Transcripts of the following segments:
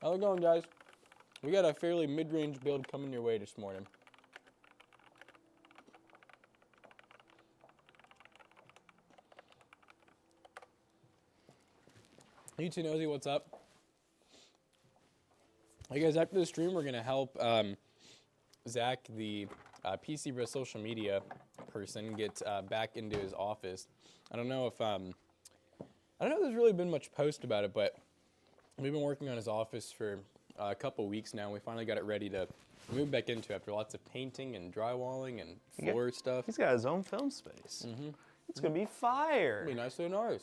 How's it going, guys? We got a fairly mid-range build coming your way this morning. You two nosy, what's up? Hey guys, after the stream, we're gonna help Zach, the pcbros social media person, get back into his office. I don't know if there's really been much post about it, but we've been working on his office for a couple weeks now. We finally got it ready to move back into after lots of painting and drywalling and floor stuff. He's got his own film space. Mm-hmm. It's gonna be fire. It'll be nicer than ours.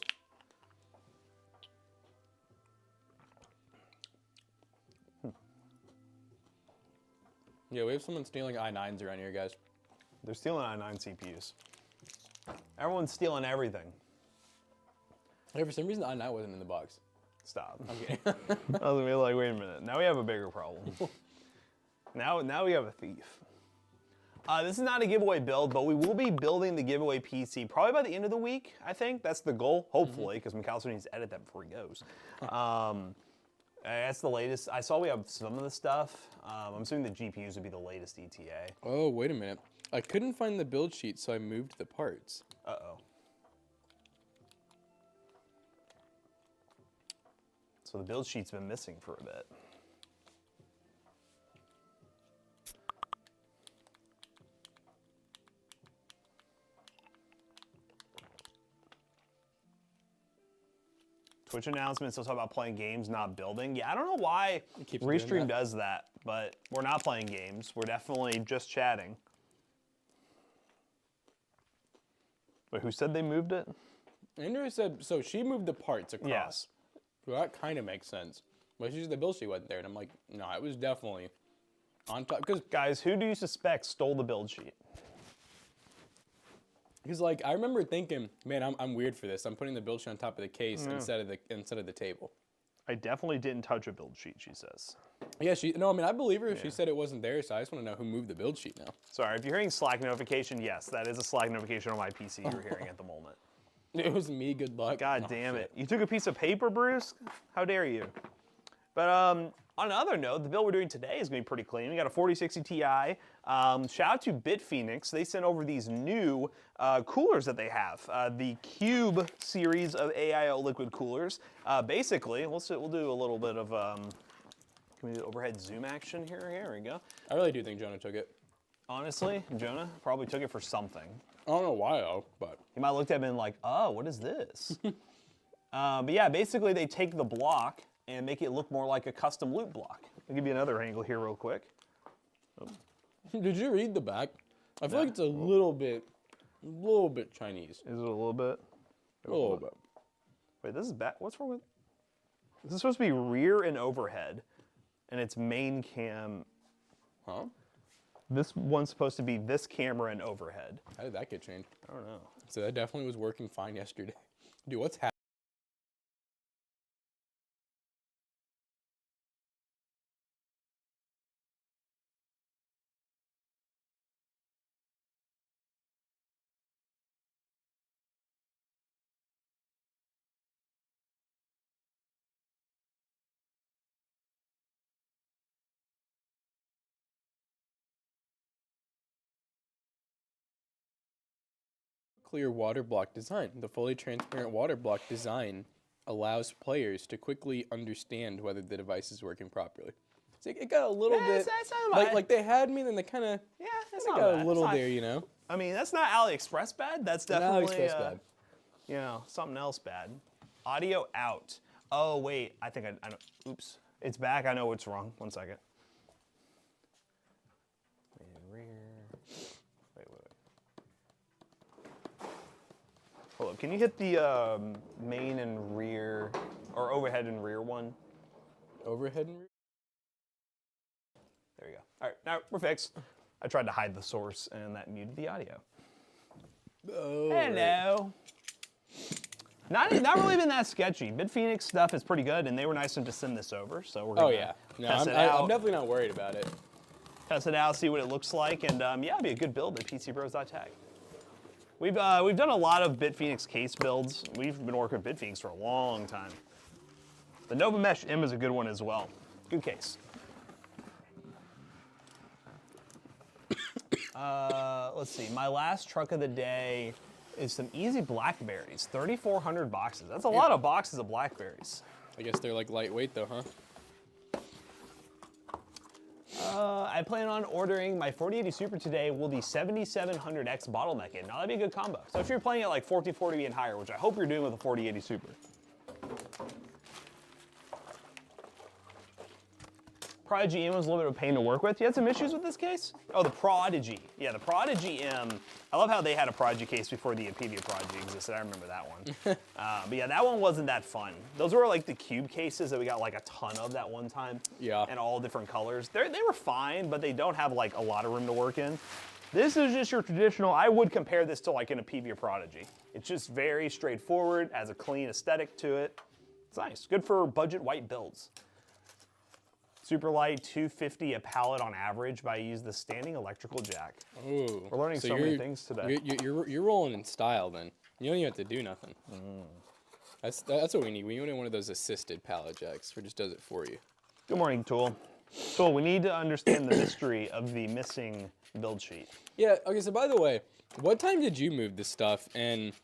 Yeah, we have someone stealing i9s around here, guys. They're stealing i9 CPUs. Everyone's stealing everything. Hey, for some reason, the i9 wasn't in the box. Stop. Okay. I was gonna be like, wait a minute. Now we have a bigger problem. now we have a thief. This is not a giveaway build, but we will be building the giveaway PC probably by the end of the week, I think. That's the goal, hopefully, because McAllister needs to edit that before he goes. That's the latest. I saw we have some of the stuff. I'm assuming the GPUs would be the latest ETA. Oh, wait a minute. I couldn't find the build sheet, so I moved the parts. Uh-oh. So the build sheet's been missing for a bit. Twitch announcements, they'll talk about playing games, not building. Yeah, I don't know why Restream does that, but we're not playing games. We're definitely just chatting. Wait, who said they moved it? Andrew said, so she moved the parts across. Yes. So that kind of makes sense. But she said the build sheet wasn't there, and I'm like, no, it was definitely on top. Because guys, who do you suspect stole the build sheet? Because like I remember thinking, man, I'm weird for this. I'm putting the build sheet on top of the case instead of the table. I definitely didn't touch a build sheet, she says. Yeah, I mean, I believe her if she said it wasn't there, so I just want to know who moved the build sheet now. Sorry, if you're hearing Slack notification, yes, that is a Slack notification on my PC you're hearing at the moment. It was me, good luck. God damn it. You took a piece of paper, Bruce? How dare you? But on another note, the build we're doing today is going to be pretty clean. We got a 4060 Ti. Shout out to BitPhoenix. They sent over these new coolers that they have. The Cube series of AIO liquid coolers. Basically, we'll do a little bit of, can we do overhead zoom action here? Here we go. I really do think Jonah took it. Honestly, Jonah probably took it for something. I don't know why though, but. He might have looked at it and been like, oh, what is this? But yeah, basically they take the block and make it look more like a custom loot block. I'll give you another angle here real quick. Oh. Did you read the back? I feel like it's a little bit Chinese. Is it a little bit? A little bit. Wait, this is back. What's wrong with? This is supposed to be rear and overhead, and it's main cam. Huh? This one's supposed to be this camera and overhead. How did that get changed? I don't know. So that definitely was working fine yesterday. Dude, what's happening? Clear water block design. The fully transparent water block design allows players to quickly understand whether the device is working properly. So it got a little bit like they had me, then they kind of that's got a little there, you know. I mean, that's not AliExpress bad. That's definitely AliExpress bad. You know, something else bad. Audio out. Oh wait, I think I know. Oops, it's back. I know what's wrong. 1 second. Hold up, can you hit the main and rear, or overhead and rear one? Overhead and rear? There we go. All right, now we're fixed. I tried to hide the source and that muted the audio. Oh, hello. Right. Not really been that sketchy. BitPhoenix stuff is pretty good, and they were nice enough to send this over, so we're gonna test it out. I'm definitely not worried about it. Test it out, see what it looks like, and yeah, it'd be a good build at pcbros.tech. We've done a lot of BitPhoenix case builds. We've been working with BitPhoenix for a long time. The Nova Mesh M is a good one as well. Good case. Let's see. My last truck of the day is some easy blackberries. 3,400 boxes. That's a lot of boxes of blackberries. I guess they're like lightweight though, huh? I plan on ordering my 4080 Super today. Will the 7700X bottleneck in? Now that'd be a good combo. So if you're playing at like 1440 and higher, which I hope you're doing with a 4080 Super. Prodigy M was a little bit of a pain to work with. You had some issues with this case? Oh, the Prodigy. Yeah, the Prodigy M. I love how they had a Prodigy case before the Apevia Prodigy existed. I remember that one. But yeah, that one wasn't that fun. Those were like the cube cases that we got like a ton of that one time. Yeah. And all different colors. They were fine, but they don't have like a lot of room to work in. This is just your traditional, I would compare this to like an Apevia Prodigy. It's just very straightforward, has a clean aesthetic to it. It's nice, good for budget white builds. Super light, 250 a pallet on average, but I use the standing electrical jack. Ooh. We're learning so many things today. You're rolling in style then. You don't even have to do nothing. That's what we need. We need one of those assisted pallet jacks where it just does it for you. Good morning, Tool. Tool, we need to understand the mystery of the missing build sheet. Yeah, okay, so by the way, what time did you move this stuff? And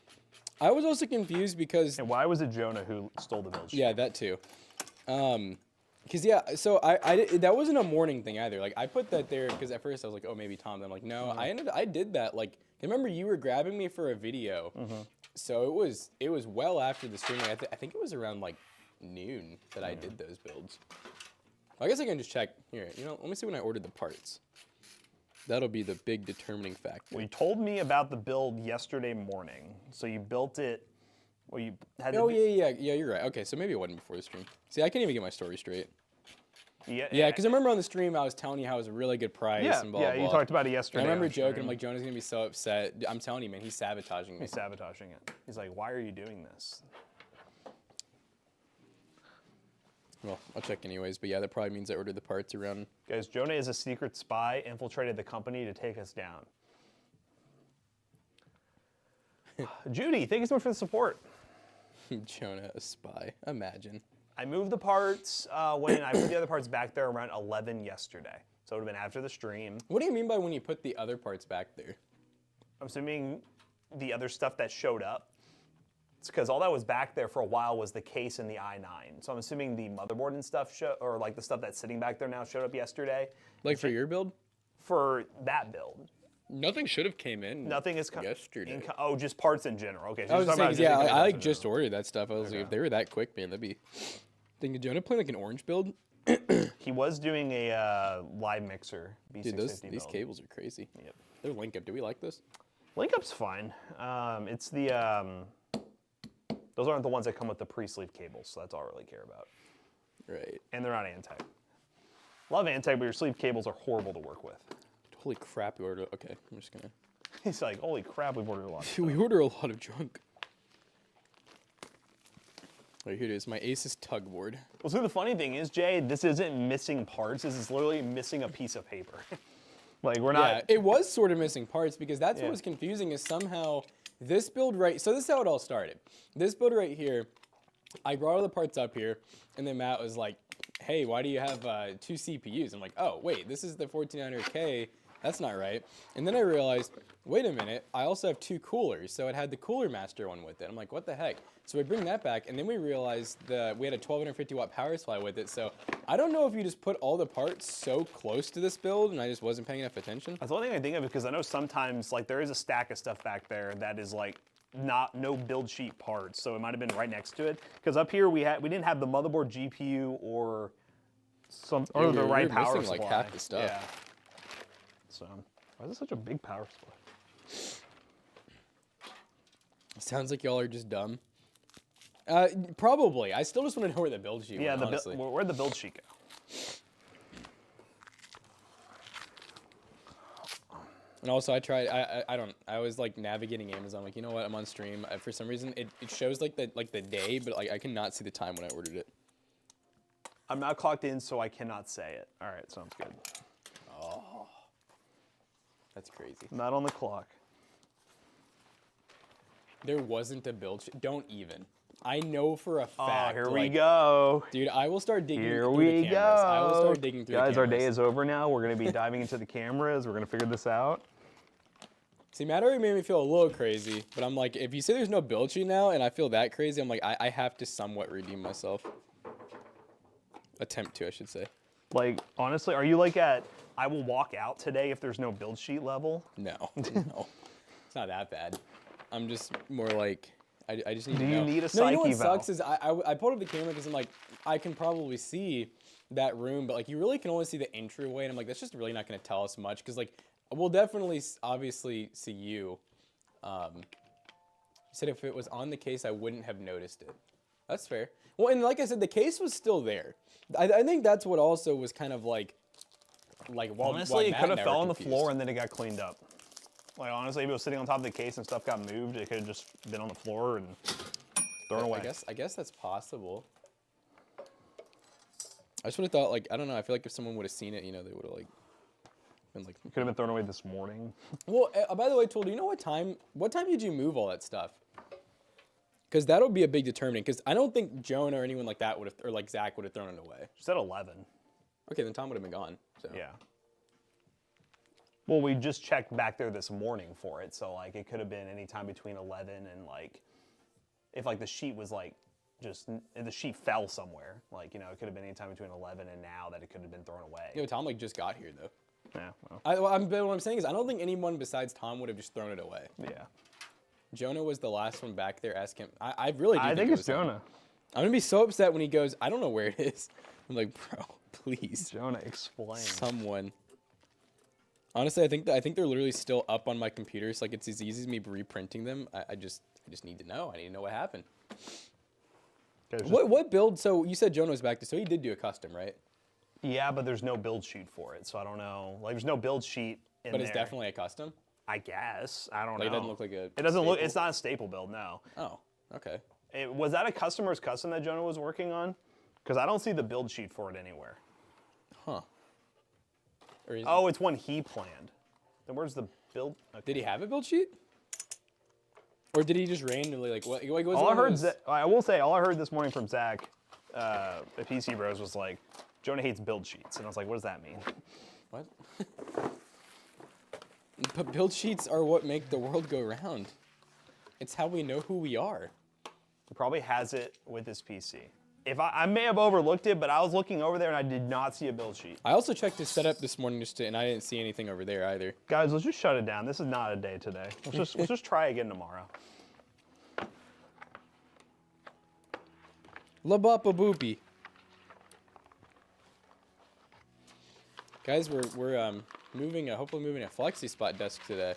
I was also confused because... And why was it Jonah who stole the build sheet? Yeah, that too. Because, yeah, so that wasn't a morning thing either. Like, I put that there because at first I was like, oh, maybe Tom. I'm like, no, I did that. Like, I remember you were grabbing me for a video. So it was well after the stream. Like, I think it was around, like, noon that I did those builds. I guess I can just check. Here, let me see when I ordered the parts. That'll be the big determining factor. Well, you told me about the build yesterday morning. So you built it... Well, you had yeah, you're right. Okay, so maybe it wasn't before the stream. See, I can't even get my story straight. Yeah, because I remember on the stream I was telling you how it was a really good price and blah, blah, blah. You talked about it yesterday. And I remember joking, I'm like, Jonah's gonna be so upset. I'm telling you, man, he's sabotaging me. He's sabotaging it. He's like, why are you doing this? Well, I'll check anyways, but yeah, that probably means I ordered the parts around. Guys, Jonah is a secret spy, infiltrated the company to take us down. Judy, thank you so much for the support. Jonah, a spy. Imagine. I moved the parts when I put the other parts back there around 11 yesterday. So it would have been after the stream. What do you mean by when you put the other parts back there? I'm assuming the other stuff that showed up. It's because all that was back there for a while was the case and the i9. So I'm assuming the motherboard and stuff, or like the stuff that's sitting back there now showed up yesterday. Like for your build? For that build. Nothing should have came in. Nothing is yesterday. Oh, just parts in general. Okay. So I was saying, yeah, I like just ordered that stuff. I was like, if they were that quick, man, that'd be. Thinking Jonah playing like an orange build. He was doing a live mixer B650 Dude, these cables are crazy. Yep. They're link up. Do we like this? Link up's fine. It's the those aren't the ones that come with the pre-sleeve cables, so that's all I really care about. Right. And they're not Antec. Love Antec, but your sleeve cables are horrible to work with. Holy crap, we ordered. Okay, I'm just gonna. He's like, holy crap, we've ordered a lot. We order a lot of junk. Right, here it is, my Asus tugboard. Well, so the funny thing is, Jay, this isn't missing parts. This is literally missing a piece of paper. Like, we're not. Yeah, it was sort of missing parts because that's what was confusing is somehow this build right. So this is how it all started. This build right here, I brought all the parts up here, and then Matt was like, hey, why do you have 2 CPUs? I'm like, oh, wait, this is the 1400K. That's not right. And then I realized, wait a minute, I also have 2 coolers. So it had the Cooler Master one with it. I'm like, what the heck? So we bring that back, and then we realized that we had a 1250 watt power supply with it. So I don't know if you just put all the parts so close to this build and I just wasn't paying enough attention. That's the only thing I think of because I know sometimes like there is a stack of stuff back there that is like no build sheet parts. So it might have been right next to it. Because up here we didn't have the motherboard, GPU, or the right power supply. Like half the stuff. Yeah. So why is it such a big power supply? Sounds like y'all are just dumb. Probably. I still just want to know where the build sheet went, honestly. Where'd the build sheet go? And also, I tried. I was like navigating Amazon. Like, you know what? I'm on stream. For some reason, it shows like the day, but like I cannot see the time when I ordered it. I'm not clocked in, so I cannot say it. All right, sounds good. Oh, that's crazy. Not on the clock. There wasn't a build sheet. Don't even. I know for a fact. Here we go. Dude, I will start digging Here through we the cameras. I will go. start digging through the Guys, our cameras. day is over now. We're going to be diving into the cameras. We're going to figure this out. See, Matt already made me feel a little crazy, but I'm like, if you say there's no build sheet now and I feel that crazy, I'm like, I have to somewhat redeem myself. Attempt to, I should say. Like, honestly, are you like at, I will walk out today if there's no build sheet level? No, no. It's not that bad. I'm just more like, I just need to Do know. you need a No, psyche you know what valve? sucks is I pulled up the camera because I'm like, I can probably see that room, but like you really can only see the entryway, and I'm like, that's just really not going to tell us much because like we'll definitely obviously see you. You said if it was on the case, I wouldn't have noticed it. That's fair. Well, and like I said, the case was still there. I think that's what also was kind of like while Honestly, it Matt could and have I fell were on the confused. floor and then it got cleaned up. Like, honestly, if it was sitting on top of the case and stuff got moved, it could have just been on the floor and thrown away. I guess that's possible. I just would have thought, like, I don't know. I feel like if someone would have seen it, you know, they would have like been like. It could have been thrown away this morning. Well, by the way, Tool, do you know what time did you move all that stuff? Because that'll be a big determinant. Because I don't think Jonah or anyone like that would have, or like Zach would have thrown it away. She said 11. Okay, then Tom would have been gone. So. Yeah. Well, we just checked back there this morning for it, so like it could have been any time between 11 and like, if like the sheet was like, just the sheet fell somewhere, like, you know, it could have been any time between 11 and now that it could have been thrown away. You know, Tom like just got here though. Yeah. Well, What I'm saying is I don't think anyone besides Tom would have just thrown it away. yeah. Jonah was the last one back there. Ask him. I really do I think it it's was him. Jonah. I'm gonna be so upset when he goes, I don't know where it is. I'm like, bro, please. Jonah, explain. Someone. Honestly, I think they're literally still up on my computer. So like it's as easy as me reprinting them. I just need to know. I need to know what happened. What build? So you said Jonah was back there. So he did do a custom, right? Yeah, but there's no build sheet for it, so I don't know. Like, there's no build sheet in But there. it's definitely a custom. I guess. I don't know. It doesn't look like a. It doesn't look. staple? It's not a staple build. No. Oh, okay. Was that a customer's custom that Jonah was working on? Because I don't see the build sheet for it anywhere. Huh. Or is Oh, it's one he planned. Then where's the build? Okay. Did he have a build sheet? Or did he just randomly like what? Like, was All it I one of heard, those- I will say, all I heard this morning from Zach, at PC Bros, was like, Jonah hates build sheets, and I was like, what does that mean? What? But build sheets are what make the world go round. It's how we know who we are. He probably has it with his PC. If I may have overlooked it, but I was looking over there and I did not see a build sheet. I also checked his setup this morning and I didn't see anything over there either. Guys, let's just shut it down. This is not a day today. Let's just try again tomorrow. La bapa boopy. Guys, we're hopefully moving a flexi spot desk today.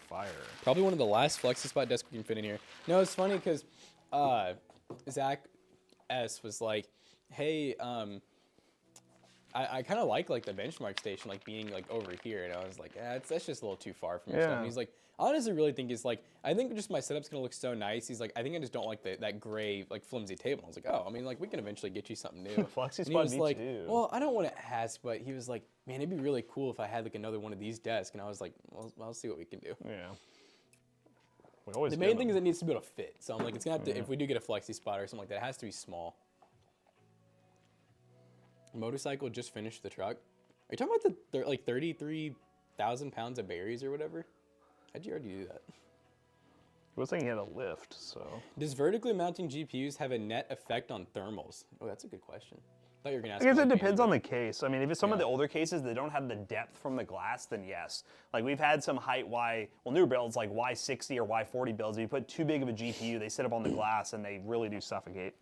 Fire. Probably one of the last flexi spot desks we can fit in here. No, it's funny because Zach S was like, "Hey, I kind of like the benchmark station like being like over here," and I was like, that's just a little too far from your stuff. Yeah. And he's like, I honestly really think it's like I think just my setup's gonna look so nice. He's like, I think I just don't like that gray like flimsy table. I was like, oh, I mean like we can eventually get you something new. Flexi And he spot was me like, too. well, I don't want to ask, but he was like, man, it'd be really cool if I had like another one of these desks. And I was like, well, I'll see what we can do. Yeah. We always The main thing is it needs to be able to fit. So I'm like, it's gonna have to, if we do get a flexi spot or something like that, it has to be small. Motorcycle just finished the truck. Are you talking about the like 33,000 pounds of berries or whatever? How'd you already do that? He was saying he had a lift, so. Does vertically mounting GPUs have a net effect on thermals? Oh, that's a good question. I thought you were gonna ask. I guess me, it like, depends on the case. I mean, if it's some of Yeah. the older cases that don't have the depth from the glass, then yes. Like we've had some height newer builds like Y60 or Y40 builds. If you put too big of a GPU, they sit up on the glass and they really do suffocate.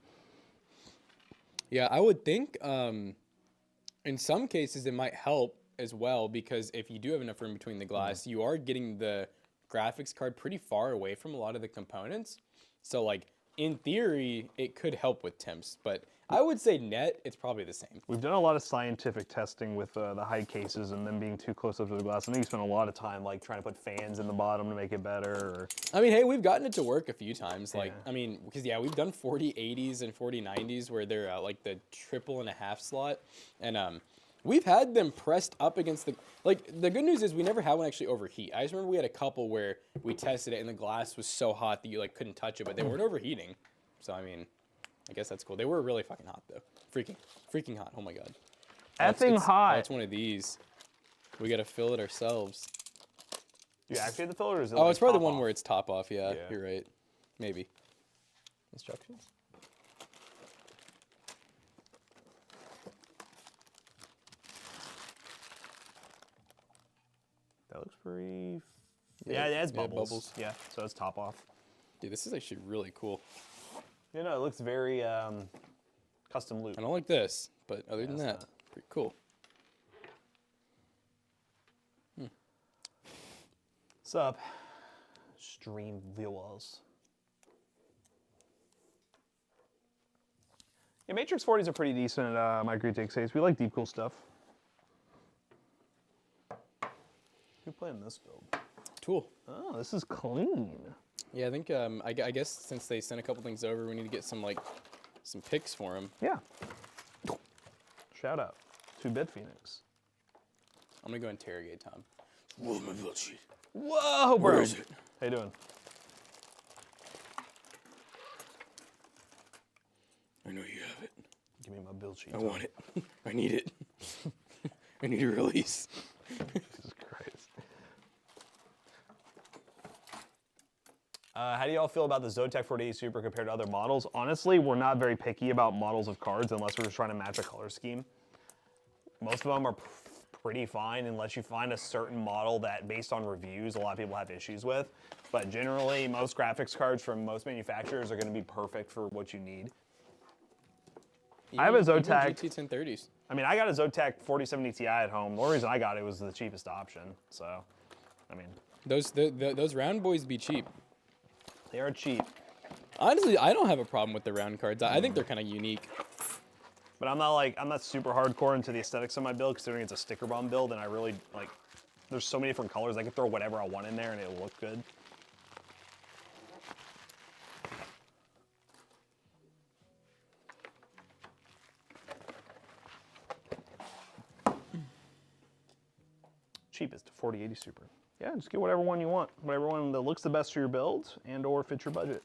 Yeah, I would think in some cases it might help as well because if you do have enough room between the glass, you are getting the graphics card pretty far away from a lot of the components. So like in theory, it could help with temps, but I would say net, it's probably the same. We've done a lot of scientific testing with the high cases and them being too close up to the glass. I think you spent a lot of time like trying to put fans in the bottom to make it better. Or... I mean, hey, we've gotten it to work a few times. Like, Yeah. I mean, because yeah, we've done 4080s and 4090s where they're like the 1.5 slot, and we've had them pressed up against the, like, the good news is we never had one actually overheat. I just remember we had a couple where we tested it and the glass was so hot that you like couldn't touch it, but they weren't overheating. So I mean, I guess that's cool. They were really fucking hot though. Freaking hot. Oh my god. Effing hot. Oh, it's one of these. We gotta fill it ourselves. Do you activate the filter, or is it Oh, like it's probably the top one off? where it's top off. Yeah, Yeah. you're right. Maybe. Instructions. That looks pretty. Yeah, it has bubbles. Yeah, so it's top off. Dude, this is actually really cool. You know, it looks very custom loop. I don't like this, but other than it's that, not. pretty cool. What's up, stream viewers? Yeah, Matrix 40s are pretty decent at Micro RTX 8s. We like deep cool stuff. Who playing this build? Tool. Oh, this is clean. Yeah, I think I guess since they sent a couple things over, we need to get some some picks for them. Yeah. Shout out to Bit Phoenix. I'm gonna go interrogate Tom. Where's my build sheet? Whoa, bro. Where is it? How you doing? I know you have it. Give me my build sheet. I want it. I need it. I need a release. Jesus Christ. How do y'all feel about the Zotac 48 Super compared to other models? Honestly, we're not very picky about models of cards unless we're just trying to match a color scheme. Most of them are pretty fine unless you find a certain model that, based on reviews, a lot of people have issues with. But generally, most graphics cards from most manufacturers are going to be perfect for what you need. I have a Zotac. GT 1030s. I mean, I got a Zotac 4070 Ti at home. The only reason I got it was the cheapest option. So, I mean, Those round boys be cheap. they are cheap. Honestly, I don't have a problem with the round cards. I think they're kind of unique. But I'm not super hardcore into the aesthetics of my build, considering it's a sticker bomb build, and I really like. There's so many different colors. I can throw whatever I want in there, and it'll look good. Cheapest 4080 Super. Yeah, just get whatever one you want, whatever one that looks the best for your build and/or fits your budget.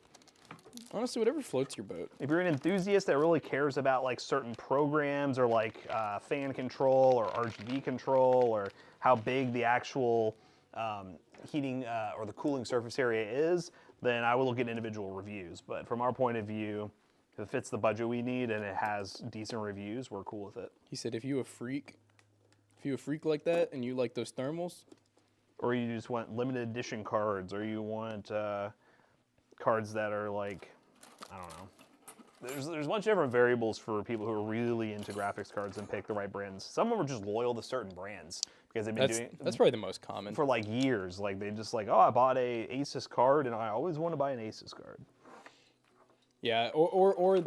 Honestly, whatever floats your boat. If you're an enthusiast that really cares about like certain programs or like fan control or RGB control or how big the actual heating or the cooling surface area is, then I would look at individual reviews. But from our point of view, if it fits the budget we need and it has decent reviews, we're cool with it. He said, if you a freak like that and you like those thermals, Or you just want limited edition cards, or you want cards that are like, I don't know. There's a bunch of different variables for people who are really into graphics cards and pick the right brands. Some of them are just loyal to certain brands because they've been doing it that's probably the most common. for like years. Like they just like, oh, I bought a Asus card and I always want to buy an Asus card. Yeah, or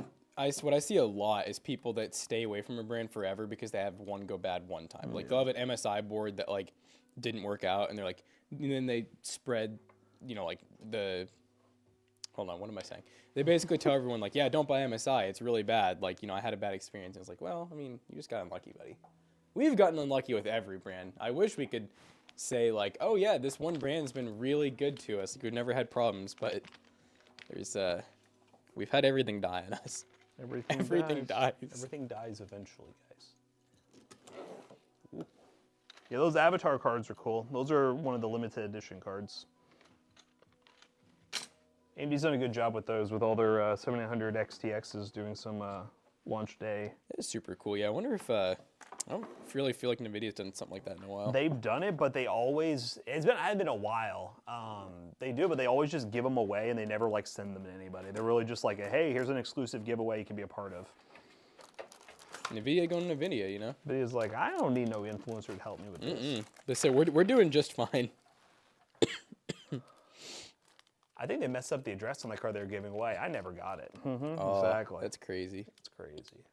what I see a lot is people that stay away from a brand forever because they have one go bad one time. Like they'll have an MSI board that like didn't work out, and they're like, and then they spread, like the. Hold on, what am I saying? They basically tell everyone like, yeah, don't buy MSI. It's really bad. Like, I had a bad experience. And it's like, well, I mean, you just got unlucky, buddy. We've gotten unlucky with every brand. I wish we could say like, oh yeah, this one brand's been really good to us. We've never had problems, but there's we've had everything die on us. Everything dies. Everything dies eventually, guys. Ooh. Yeah, those Avatar cards are cool. Those are one of the limited edition cards. AMD's done a good job with those, with all their 7900 XTXs doing some launch day. That is super cool. Yeah, I wonder if I don't really feel like NVIDIA's done something like that in a while. They've done it, but they always, it's been a while. They do, but they always just give them away and they never like send them to anybody. They're really just like, hey, here's an exclusive giveaway you can be a part of. NVIDIA going to NVIDIA, NVIDIA's like, I don't need no influencer to help me with this. They said we're doing just fine. I think they messed up the address on the card they were giving away. I never got it. Oh, Exactly. That's crazy. It's crazy.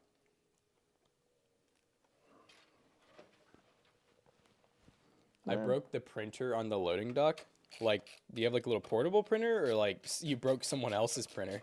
I broke the printer on the loading dock. Like, do you have like a little portable printer, or like you broke someone else's printer?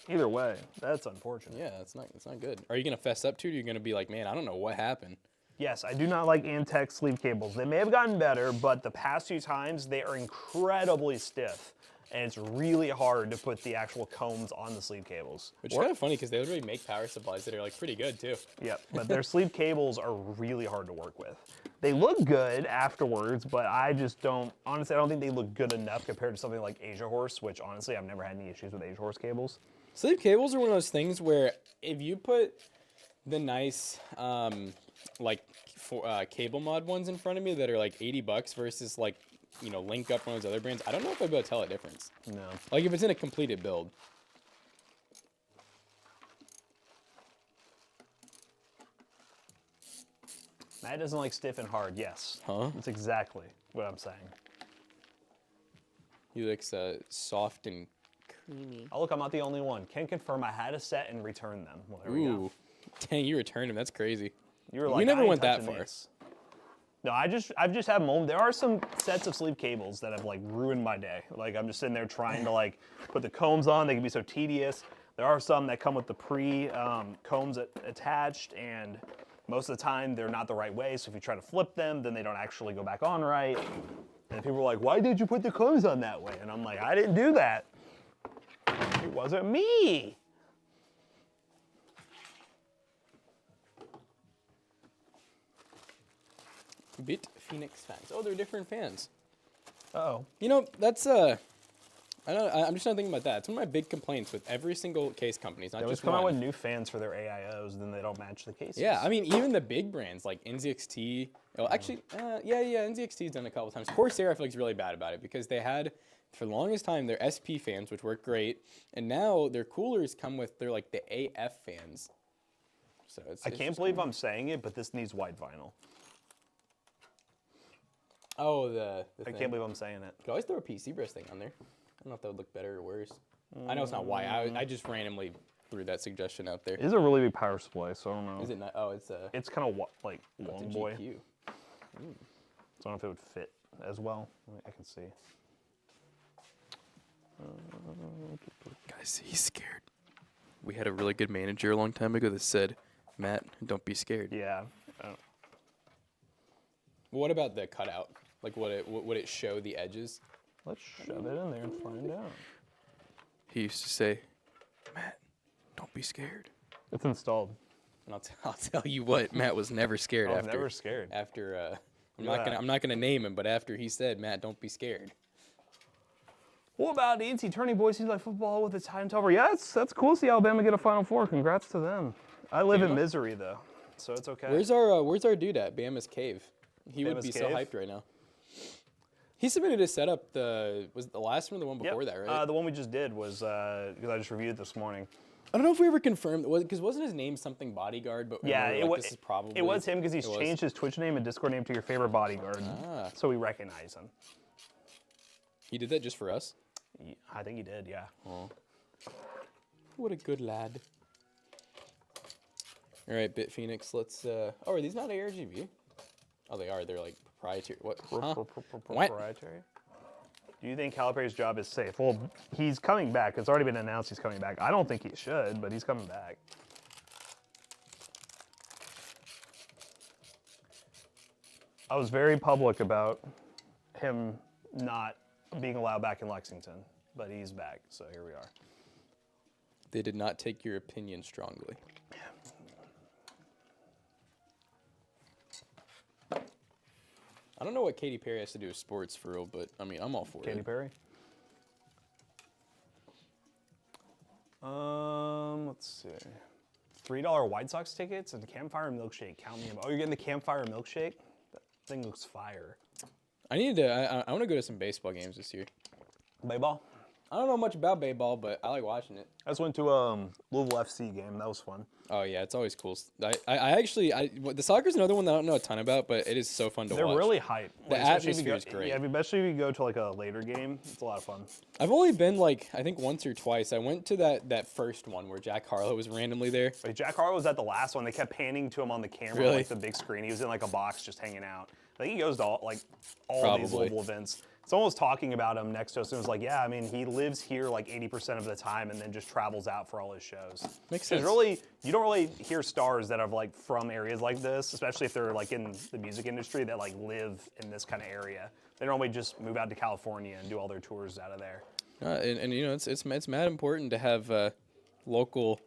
Either way, that's unfortunate. Yeah, it's not good. Are you gonna fess up to it? Or are you gonna be like, man, I don't know what happened? Yes, I do not like Antec sleeve cables. They may have gotten better, but the past few times they are incredibly stiff. and it's really hard to put the actual combs on the sleeve cables. Which is kind of funny because they literally make power supplies that are like pretty good too. Yep, but their sleeve cables are really hard to work with. They look good afterwards, but I just don't, honestly, I don't think they look good enough compared to something like Asia Horse, which honestly, I've never had any issues with Asia Horse cables. Sleeve cables are one of those things where if you put the nice cable mod ones in front of me that are like $80 versus like, you know, link up one of those other brands, I don't know if I'd be able to tell a difference. No. Like if it's in a completed build. Matt doesn't like stiff and hard, yes. Huh? That's exactly what I'm saying. He likes soft and creamy. Oh, look, I'm not the only one. Can confirm I had a set and returned them. Well, there we go. Ooh, dang, you returned him. That's crazy. You were like, we never I ain't went that touching far. this. No, I've just had moments. There are some sets of sleeve cables that have like ruined my day. Like I'm just sitting there trying to like put the combs on. They can be so tedious. There are some that come with the combs attached, and most of the time they're not the right way. So if you try to flip them, then they don't actually go back on right. And people are like, "Why did you put the combs on that way?" And I'm like, "I didn't do that. It wasn't me." Bit Phoenix fans. Oh, they're different fans. Uh-oh. You know, that's I'm just not thinking about that. It's one of my big complaints with every single case company. It's not They always just come out one. with new fans for their AIOs, then they don't match the cases. Yeah, I mean, even the big brands like NZXT. Well, actually, NZXT's done it a couple times. Corsair, I feel like is really bad about it because they had, for the longest time, their SP fans, which work great, and now their coolers come with their like the AF fans. So I can't believe I'm saying it, but this needs white vinyl. Oh, the I thing. can't believe I'm saying it. Could always throw a pcbros thing on there. I don't know if that would look better or worse. I know it's not white. I just randomly threw that suggestion out there. It is a really big power supply, so I don't know. Is it not? Oh, it's a. It's kind of like It's long a boy. GQ. So I don't know if it would fit as well. I can see. Guys, he's scared. We had a really good manager a long time ago that said, "Matt, don't be scared." Yeah. What about the cutout? Like, would it show the edges? Let's shove it in there and find out. He used to say, "Matt, don't be scared." It's installed. And I'll tell you what, Matt was never scared I was after. never scared. After Look at that. I'm not gonna name him, but after he said, "Matt, don't be scared." What about NC turning Boise like football with a time over? Yeah, that's cool to see Alabama get a Final Four. Congrats to them. I live in misery though, so it's okay. Where's our dude at? Bama's Cave. He would Bama's be so Cave? hyped right now. He submitted his setup. Was it the last one or the one before that, right? The one we just did was because I just reviewed it this morning. I don't know if we ever confirmed because wasn't his name something bodyguard? But Yeah, we were like, this is probably it was him because he's it was. changed his Twitch name and Discord name to your favorite bodyguard, so we recognize him. He did that just for us. I think he did, yeah. Oh, what a good lad! All right, Bit Phoenix. Let's. Oh, are these not ARGB? Oh, they are. They're like proprietary. What? Huh? What? Proprietary. Do you think Calipari's job is safe? Well, he's coming back. It's already been announced he's coming back. I don't think he should, but he's coming back. I was very public about him not being allowed back in Lexington, but he's back, so here we are. They did not take your opinion strongly. I don't know what Katy Perry has to do with sports for real, but I mean, I'm all for Katy it. Perry? Let's see. $3 White Sox tickets and campfire milkshake. Count me in. Oh, you're getting the campfire milkshake? That thing looks fire. I need to. I want to go to some baseball games this year. Baseball? I don't know much about baseball, but I like watching it. I just went to Louisville FC game. That was fun. Oh yeah, it's always cool. The soccer's another one that I don't know a ton about, but it is so fun to watch. They're really hype. The especially if you atmosphere is go- great. Yeah, especially if you go to like a later game. It's a lot of fun. I've only been like I think once or twice. I went to that first one where Jack Harlow was randomly there. Like Jack Harlow was at the last one. They kept panning to him on the camera, Really? like the big screen. He was in like a box just hanging out. I think he goes to all these Probably. Louisville events. Someone was talking about him next to us and was like, yeah, I mean, he lives here like 80% of the time and then just travels out for all his shows. Makes 'Cause sense. really, you don't really hear stars that are like from areas like this, especially if they're like in the music industry that like live in this kind of area. They normally just move out to California and do all their tours out of there. And you know, it's mad important to have local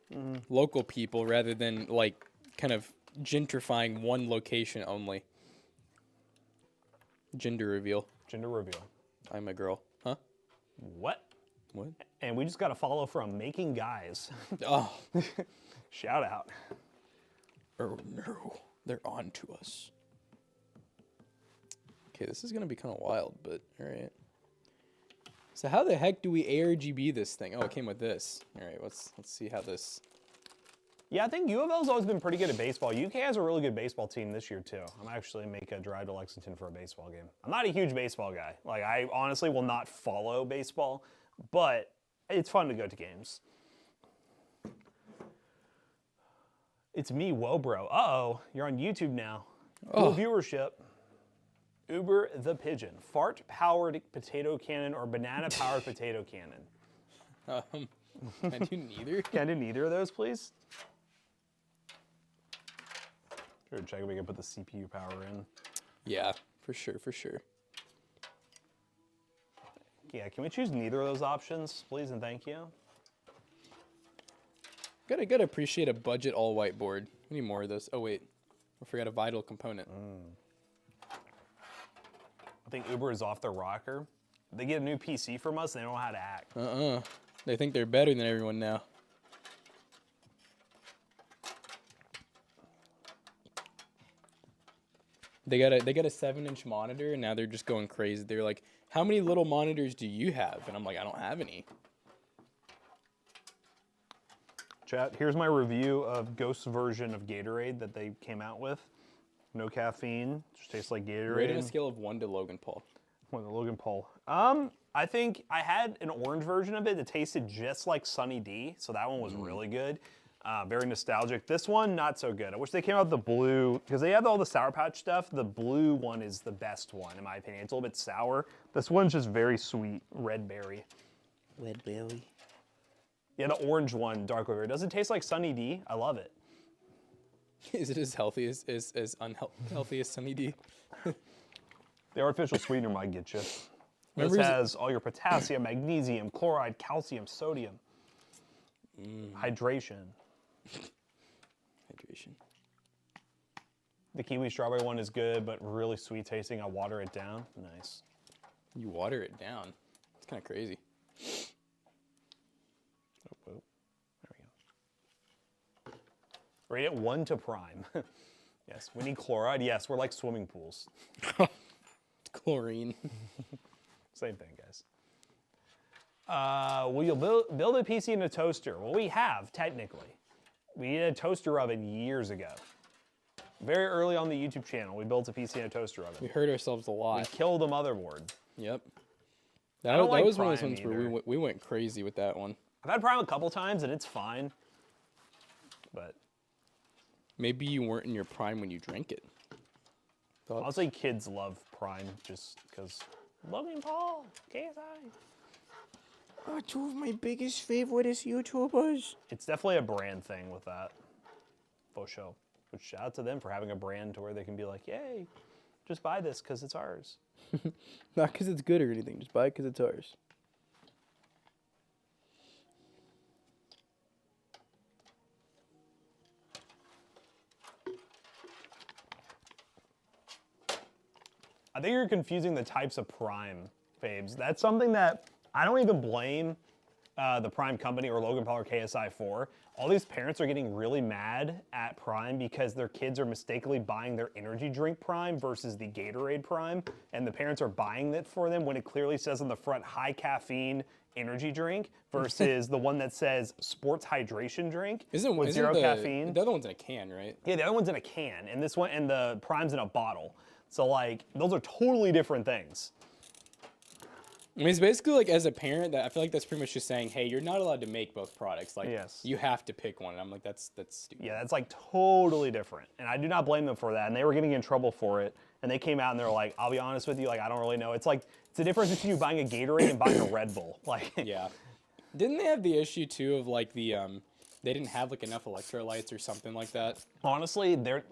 people rather than like kind of gentrifying one location only. Gender reveal. Gender reveal. I'm a girl. Huh? What? What? And we just got a follow from Making Guys. Oh. Shout out. Oh no, they're on to us. Okay, this is gonna be kind of wild, but all right. So how the heck do we ARGB this thing? Oh, it came with this. All right, let's see how this. Yeah, I think U of L's always been pretty good at baseball. UK has a really good baseball team this year too. I'm actually make a drive to Lexington for a baseball game. I'm not a huge baseball guy. Like I honestly will not follow baseball, but it's fun to go to games. It's me, whoa bro. Uh-oh, you're on YouTube now. Cool viewership. Uber the Pigeon. Fart-powered potato cannon or banana-powered potato cannon. Can I do neither? Can I do neither of those, please? Sure, check if we can put the CPU power in. Yeah, for sure, for sure. Yeah, can we choose neither of those options, please and thank you? Gotta appreciate a budget all-white board. We need more of those. Oh wait, I forgot a vital component. I think Uber is off their rocker. They get a new PC from us, and they don't know how to act. They think they're better than everyone now. They got a 7-inch monitor, and now they're just going crazy. They're like, "How many little monitors do you have?" And I'm like, "I don't have any." Chat, here's my review of Ghost's version of Gatorade that they came out with. No caffeine, just tastes like Gatorade. Rate on a scale of 1 to Logan Paul. One to Logan Paul. I think I had an orange version of it that tasted just like Sunny D, so that one was really good. Very nostalgic. This one, not so good. I wish they came out with the blue, because they have all the Sour Patch stuff. The blue one is the best one, in my opinion. It's a little bit sour. This one's just very sweet, red berry. Red berry. Yeah, the orange one, dark berry. Does it taste like Sunny D? I love it. Is it as healthy as unhealthy as Sunny D? The artificial sweetener might get you. Remember This has all your potassium, magnesium, chloride, calcium, sodium. Hydration. Hydration. The kiwi strawberry one is good, but really sweet tasting. I water it down. Nice. You water it down. It's kind of crazy. Oh, there we go. Rate it 1 to prime. Yes, we need chloride. Yes, we're like swimming pools. Chlorine. Same thing, guys. Will you build a PC and a toaster? Well, we have, technically. We did a toaster oven years ago. Very early on the YouTube channel, we built a PC and a toaster oven. We hurt ourselves a lot. We killed a motherboard. Yep. I That don't like was one of those Prime ones where either. we went crazy with that one. I've had Prime a couple times, and it's fine. But Maybe you weren't in your prime when you drank it. Thoughts? honestly, kids love Prime just because Logan Paul, KSI. Two of my biggest favorite YouTubers. It's definitely a brand thing with that. For sure. But shout out to them for having a brand to where they can be like, yay, just buy this because it's ours. Not because it's good or anything. Just buy it because it's ours. I think you're confusing the types of Prime, Fabes. That's something that I don't even blame the Prime company or Logan Paul or KSI for. All these parents are getting really mad at Prime because their kids are mistakenly buying their energy drink Prime versus the Gatorade Prime, and the parents are buying it for them when it clearly says on the front high caffeine energy drink versus the one that says sports hydration drink with zero caffeine. The other one's in a can, right? Yeah, the other one's in a can, and this one and the Prime's in a bottle. So like, those are totally different things. I mean, it's basically like as a parent, that I feel like that's pretty much just saying, hey, you're not allowed to make both products. Like, Yes. you have to pick one. And I'm like, that's stupid. Yeah, that's like totally different. And I do not blame them for that. And they were getting in trouble for it. And they came out and they're like, I'll be honest with you, like, I don't really know. It's like, it's the difference between you buying a Gatorade and buying a Red Bull. Like, Yeah. Didn't they have the issue too of like the they didn't have like enough electrolytes or something like that? honestly, their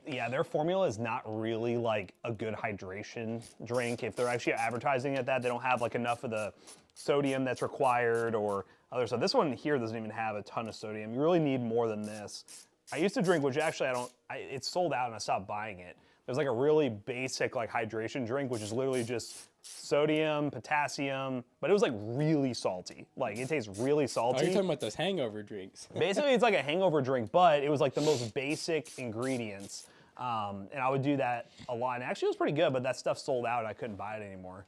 formula is not really like a good hydration drink. If they're actually advertising it that, they don't have like enough of the sodium that's required or other stuff. This one here doesn't even have a ton of sodium. You really need more than this. I used to drink, which actually it's sold out and I stopped buying it. There's like a really basic like hydration drink, which is literally just sodium, potassium, but it was like really salty. Like it tastes really salty. Oh, you're talking about those hangover drinks. Basically, it's like a hangover drink, but it was like the most basic ingredients. And I would do that a lot. And actually, it was pretty good, but that stuff sold out and I couldn't buy it anymore.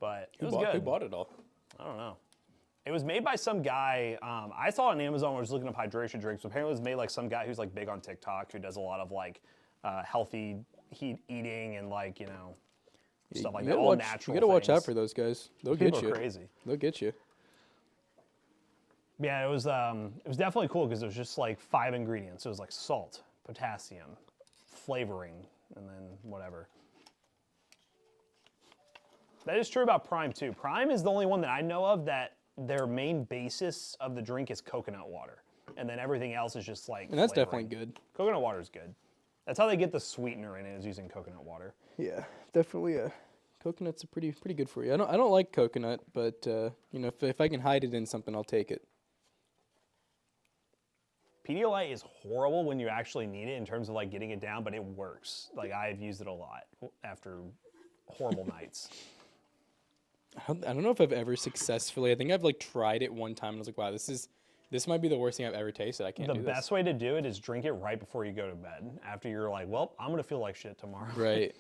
But it was good. Who bought it all? I don't know. It was made by some guy. I saw it on Amazon when I was looking up hydration drinks. Apparently, it was made like some guy who's like big on TikTok, who does a lot of like healthy eating and like, you know, stuff like that, all natural. You gotta watch out for those guys. They'll get you. People are crazy. They'll get you. Yeah, it was definitely cool because it was just like 5 ingredients. It was like salt, potassium, flavoring, and then whatever. That is true about Prime too. Prime is the only one that I know of that their main basis of the drink is coconut water. And then everything else is just like And that's flavoring. definitely good. Coconut water is good. That's how they get the sweetener in it, is using coconut water. Yeah, definitely. Coconut's pretty good for you. I don't like coconut, but you know, if I can hide it in something, I'll take it. Pedialyte is horrible when you actually need it in terms of like getting it down, but it works. Like I've used it a lot after horrible nights. I don't know if I've ever successfully. I think I've like tried it one time and I was like, wow, this might be the worst thing I've ever tasted. I can't do this. The best way to do it is drink it right before you go to bed. After you're like, well, I'm gonna feel like shit tomorrow. Right.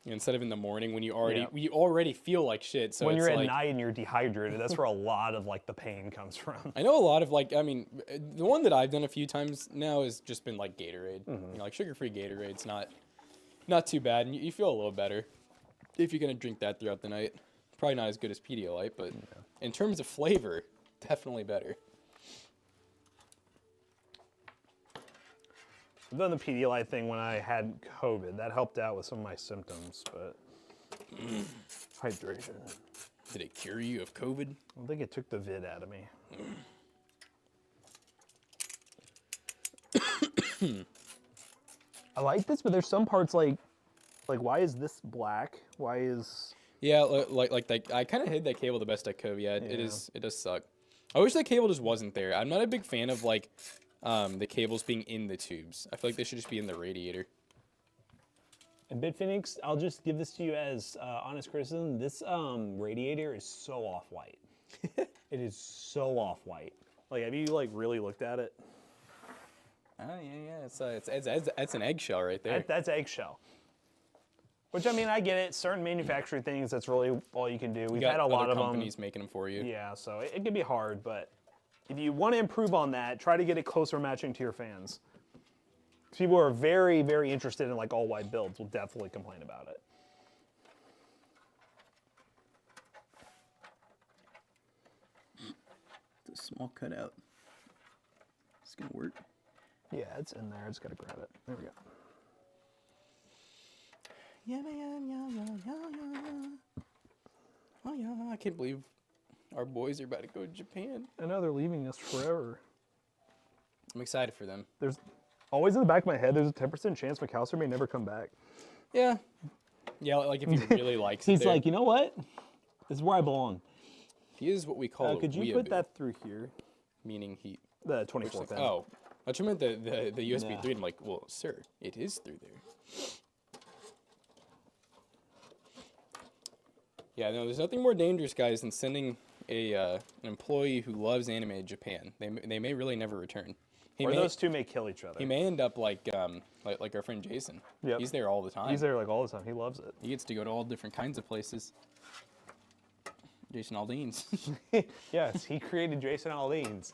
Instead of in the morning when you already feel like shit. So when it's you're at like, night and you're dehydrated, that's where a lot of like the pain comes from. I know a lot of like, I mean, the one that I've done a few times now has just been like Gatorade. You know, like sugar-free Gatorade's not too bad, and you feel a little better if you're gonna drink that throughout the night. Probably not as good as Pedialyte, but in terms of flavor, definitely better. I've done the Pedialyte thing when I had COVID. That helped out with some of my symptoms, but hydration. Did it cure you of COVID? I don't think it took the vid out of me. I like this, but there's some parts like why is this black? Why is... Yeah, like I kind of hid that cable the best I could. Yeah, it does suck. I wish that cable just wasn't there. I'm not a big fan of like the cables being in the tubes. I feel like they should just be in the radiator. And Bitfinex, I'll just give this to you as honest criticism. This radiator is so off-white. It is so off-white. Like, have you like really looked at it? Oh yeah. It's an eggshell right there. That's eggshell. Which, I mean, I get it. Certain manufacturing things, that's really all you can do. We've had a lot of them. Companies making them for you. Yeah, so it can be hard, but if you want to improve on that, try to get it closer matching to your fans. People who are very, very interested in like all white builds will definitely complain about it. It's a small cutout. It's gonna work. Yeah, it's in there. I just gotta grab it. There we go. Yeah. Oh yeah, I can't believe our boys are about to go to Japan. I know they're leaving us forever. I'm excited for them. There's always in the back of my head, there's a 10% chance McAllister may never come back. Yeah. Yeah, like if he really likes it. He's like, you know what? This is where I belong. He is what we call could you put that through here? Meaning he... The 24 pin. Oh. I thought you meant the USB 3. I'm like, well, sir, it is through there. Yeah, no, there's nothing more dangerous, guys, than sending an employee who loves anime to Japan. They may really never return. Those two may kill each other. He may end up like our friend Jason. Yep. He's there all the time. He's there like all the time. He loves it. He gets to go to all different kinds of places. Jason Aldean's. Yes, he created Jason Aldean's.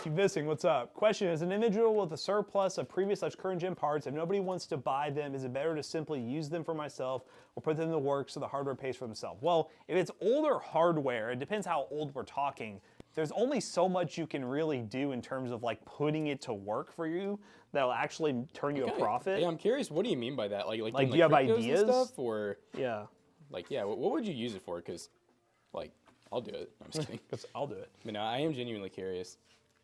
Keep visiting, what's up? Question, as an individual with a surplus of previous/current gen parts, if nobody wants to buy them, is it better to simply use them for myself or put them to work so the hardware pays for themselves? Well, if it's older hardware, it depends how old we're talking. There's only so much you can really do in terms of like putting it to work for you that'll actually turn you a profit. Yeah, I'm curious, what do you mean by that? Like do you have cryptos ideas? And stuff, or yeah. Like, yeah, what would you use it for? Because, like, I'll do it. I'm just kidding. I'll do it. But no, I am genuinely curious.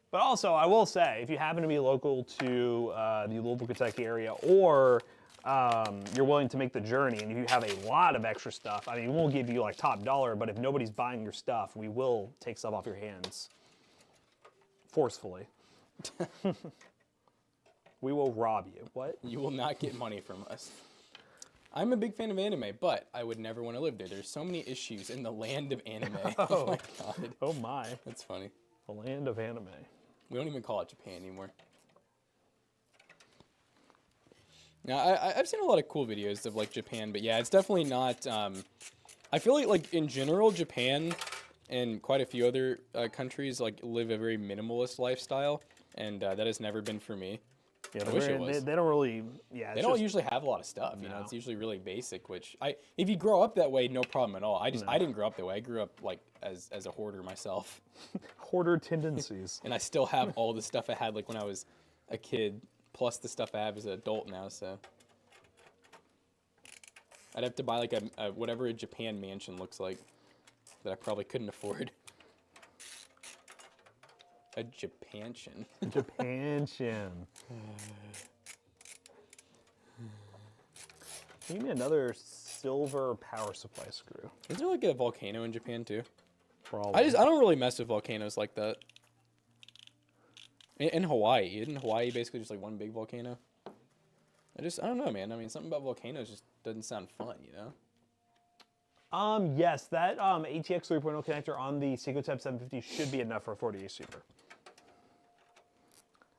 But also, I will say, if you happen to be local to the Louisville, Kentucky area, or you're willing to make the journey, and if you have a lot of extra stuff, I mean, we won't give you like top dollar, but if nobody's buying your stuff, we will take stuff off your hands forcefully. We will rob you. What? You will not get money from us. I'm a big fan of anime, but I would never want to live there. There's so many issues in the land of anime. Oh my god. Oh my. That's funny. The land of anime. We don't even call it Japan anymore. Now, I've seen a lot of cool videos of like Japan, but yeah, it's definitely not. I feel like in general, Japan and quite a few other countries like live a very minimalist lifestyle, and that has never been for me. Yeah, I wish it was. They don't really. Yeah, they don't usually have a lot of stuff. You know, it's usually really basic. Which if you grow up that way, no problem at all. I didn't grow up that way. I grew up like as a hoarder myself. Hoarder tendencies. And I still have all the stuff I had like when I was a kid, plus the stuff I have as an adult now. So I'd have to buy like a whatever a Japan mansion looks like that I probably couldn't afford. A Japanshin. Japanshin. Give me another silver power supply screw. Is there like a volcano in Japan too? Probably. I don't really mess with volcanoes like that. In Hawaii, isn't Hawaii basically just like one big volcano? I don't know, man. I mean, something about volcanoes just doesn't sound fun, you know? Yes, that ATX 3.0 connector on the Seikotep 750 should be enough for a 40H super.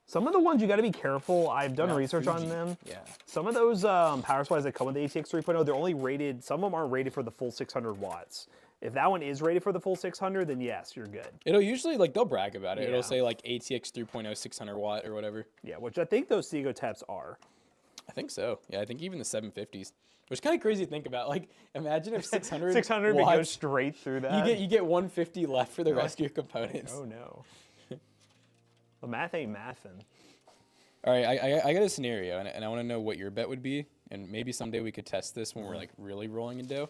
Some of the ones you got to be careful. I've done research on them. Yeah. Some of those power supplies that come with the ATX 3.0, they're only rated. Some of them aren't rated for the full 600 watts. If that one is rated for the full 600, then yes, you're good. It'll usually like they'll brag about it. Yeah. It'll say like ATX 3.0 600 watt or whatever. Yeah, which I think those Seikoteps are. I think so. Yeah, I think even the 750s. Which is kind of crazy to think about. Like, imagine if 600 600 watts, goes straight through that. You get 150 left for the rest of your components. Oh no. The math ain't mathin'. All right, I got a scenario, and I want to know what your bet would be, and maybe someday we could test this when we're like really rolling in dough.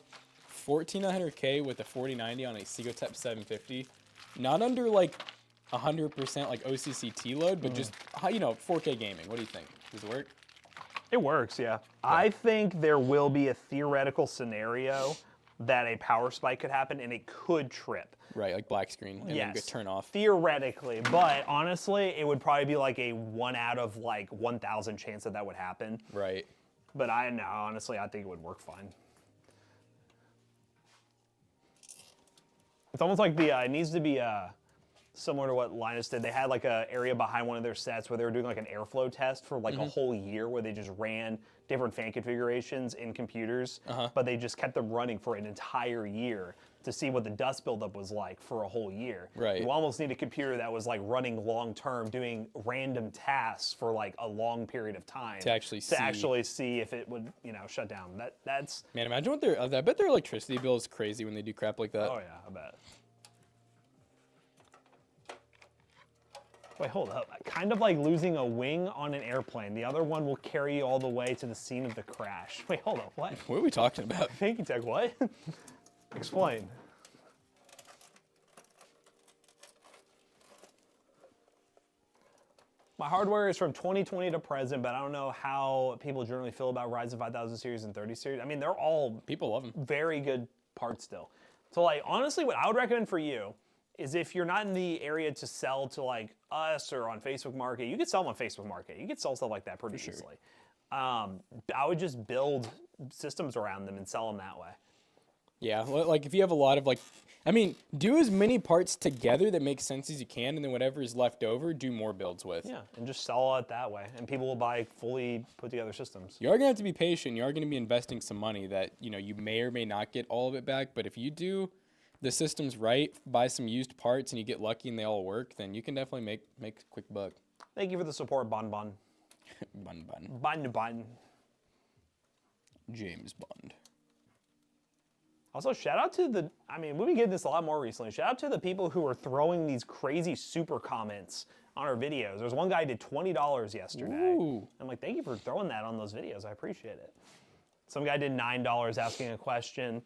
14900K with a 4090 on a Seikotep 750, not under like 100% like OCCT load, but just 4K gaming. What do you think? Does it work? It works, yeah. I think there will be a theoretical scenario that a power spike could happen and it could trip. Right, like black screen and then get turn off. Theoretically, but honestly, it would probably be like a 1 out of like 1,000 chance that would happen. Right. But honestly, I think it would work fine. It's almost like it needs to be similar to what Linus did. They had like an area behind one of their sets where they were doing like an airflow test for like a whole year where they just ran different fan configurations in computers, but they just kept them running for an entire year to see what the dust buildup was like for a whole year. Right. You almost need a computer that was like running long term, doing random tasks for like a long period of time to actually see if it would shut down. That's man. Imagine what I bet their electricity bill is crazy when they do crap like that. Oh yeah, I bet. Wait, hold up. Kind of like losing a wing on an airplane. The other one will carry you all the way to the scene of the crash. Wait, hold up. What? What are we talking about? Thank you, Tech. What? Explain. My hardware is from 2020 to present, but I don't know how people generally feel about Ryzen 5000 series and 30 series. I mean, they're all people love them. Very good parts still. So like, honestly, what I would recommend for you is if you're not in the area to sell to like us or on Facebook Market, you could sell them on Facebook Market. You could sell stuff like that pretty easily. I would just build systems around them and sell them that way. Yeah, like if you have a lot of do as many parts together that make sense as you can, and then whatever is left over, do more builds with. Yeah, and just sell it that way, and people will buy fully put together systems. You are gonna have to be patient. You are gonna be investing some money that you may or may not get all of it back. But if you do the system's right, buy some used parts, and you get lucky and they all work, then you can definitely make a quick buck. Thank you for the support, Bon. Bon. James Bond. Also, shout out to we've been getting this a lot more recently. Shout out to the people who are throwing these crazy super comments on our videos. There's one guy who did $20 yesterday. Ooh. I'm like, thank you for throwing that on those videos. I appreciate it. Some guy did $9 asking a question.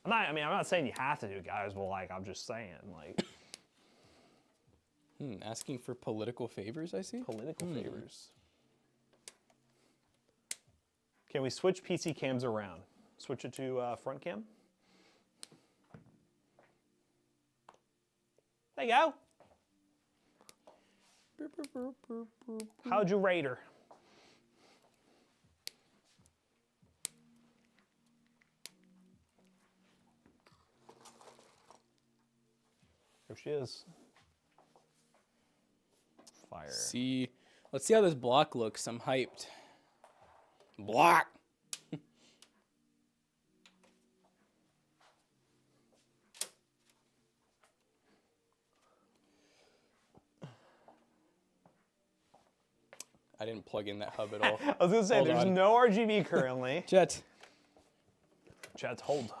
I'm not saying you have to do it, guys, but like, I'm just saying, like. Asking for political favors, I see. Political favors. Can we switch PC cams around? Switch it to front cam. There you go. How'd you rate her? There she is. Fire. Let's see how this block looks. I'm hyped. Block. I didn't plug in that hub at all. I was gonna say, there's no RGB currently. Chat. Chat's hold.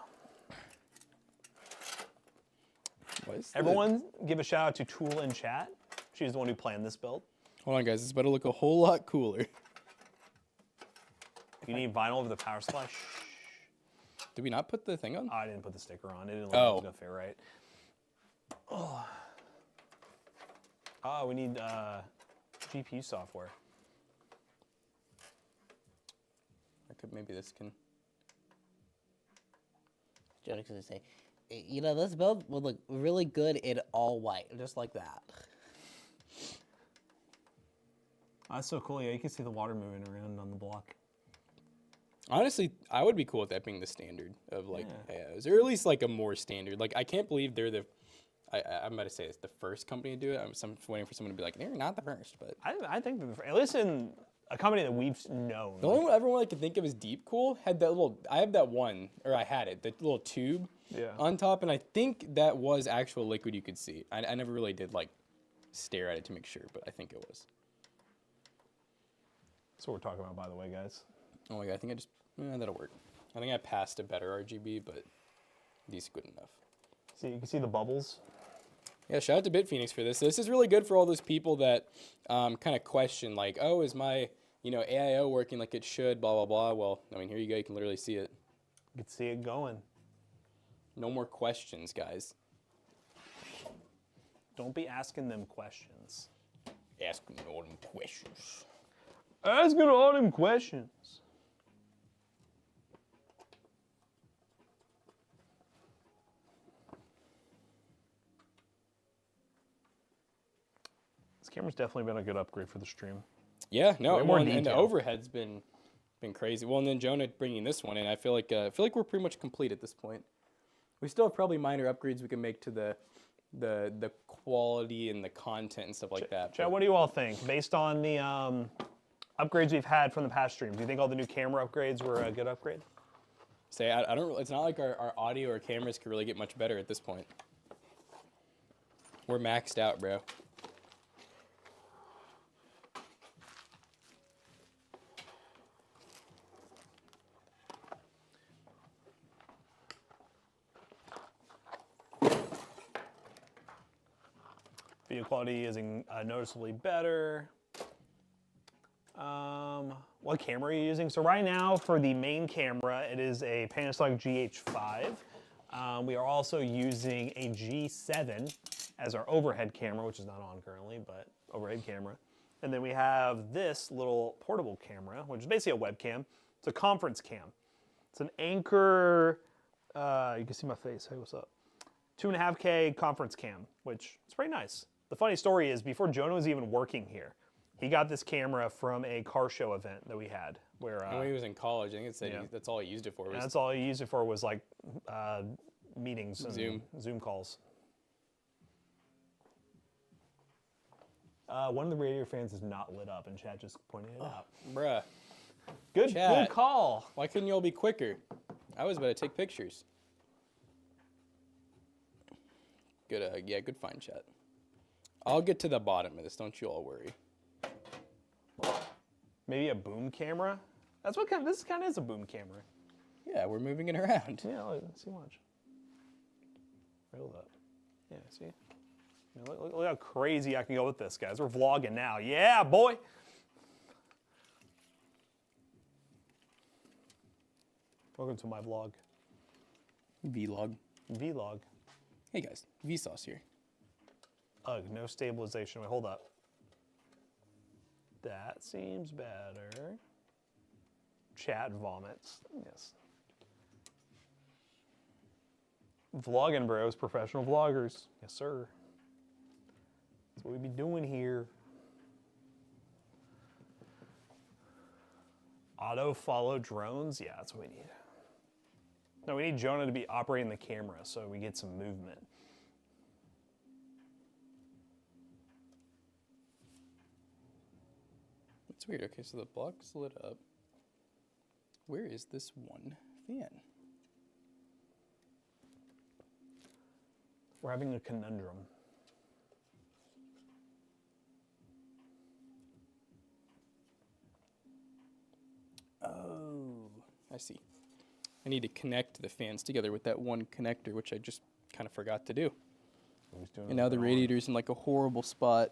What Everyone give a shout out to Tool in chat. She's the one who planned this build. Hold on, guys. This better look a whole lot cooler. If you need vinyl over the power supply, shh. Did we not put the thing on? I didn't put the sticker on. It didn't look like it was gonna fit right. Oh, we need GPU software. Maybe this can. Joke's gonna say, you know, this build would look really good in all white, just like that. That's so cool. Yeah, you can see the water moving around on the block. Honestly, I would be cool with that being the standard of like AIOs, or at least like a more standard. Like I can't believe they're the. I'm about to say it's the first company to do it. I'm waiting for someone to be like, they're not the first, but I think they're the first. At least in a company that we've known. the only one everyone I can think of is Deep Cool had that little. I have that one, or I had it, the little tube on top, and I think that was actual liquid you could see. I never really did like stare at it to make sure, but I think it was. That's what we're talking about, by the way, guys. Oh my god, I think I just that'll work. I think I passed a better RGB, but these good enough. See, you can see the bubbles. Yeah, shout out to BitPhoenix for this. This is really good for all those people that kind of question, like, oh, is my AIO working like it should, blah, blah, blah. Well, I mean, here you go. You can literally see it. You can see it going. No more questions, guys. Don't be asking them questions. Asking all them questions. Asking all them questions. This camera's definitely been a good upgrade for the stream. Yeah, no, Way more and the detail. overhead's been crazy. Well, and then Jonah bringing this one in, I feel like we're pretty much complete at this point. We still have probably minor upgrades we can make to the quality and the content and stuff like that. Chad, what do you all think? Based on the upgrades we've had from the past streams, do you think all the new camera upgrades were a good upgrade? Say, I don't. It's not like our audio or cameras could really get much better at this point. We're maxed out, bro. Video quality is noticeably better. What camera are you using? So right now for the main camera, it is a Panasonic GH5. We are also using a G7 as our overhead camera, which is not on currently, but overhead camera. And then we have this little portable camera, which is basically a webcam. It's a conference cam. It's an Anchor, you can see my face, hey, what's up? 2.5K conference cam, which is pretty nice. The funny story is, before Jonah was even working here, he got this camera from a car show event that we had. Where when he was in college, I think it said that's all he used it for. And that's all he used it for was like meetings and Zoom calls. One of the Radiator fans is not lit up, and Chad just pointed it out. Bruh. Good call. Why couldn't you all be quicker? I was about to take pictures. Good, yeah, good find, chat. I'll get to the bottom of this. Don't you all worry. Maybe a boom camera. That's what this kind of is, a boom camera. Yeah, we're moving it around. Yeah, let's see, watch. Hold up. Yeah, see. Look how crazy I can go with this, guys. We're vlogging now. Yeah, boy. Welcome to my vlog. Vlog. Vlog. Hey guys, Vsauce here. Ugh, no stabilization. Wait, hold up. That seems better. Chat vomits. Yes. Vlogging bros, professional vloggers. Yes, sir. That's what we be doing here. Auto follow drones? Yeah, that's what we need. No, we need Jonah to be operating the camera so we get some movement. It's weird. Okay, so the block's lit up. Where is this one fan? We're having a conundrum. Oh, I see. I need to connect the fans together with that one connector, which I just kind of forgot to do. And now the radiator's in like a horrible spot.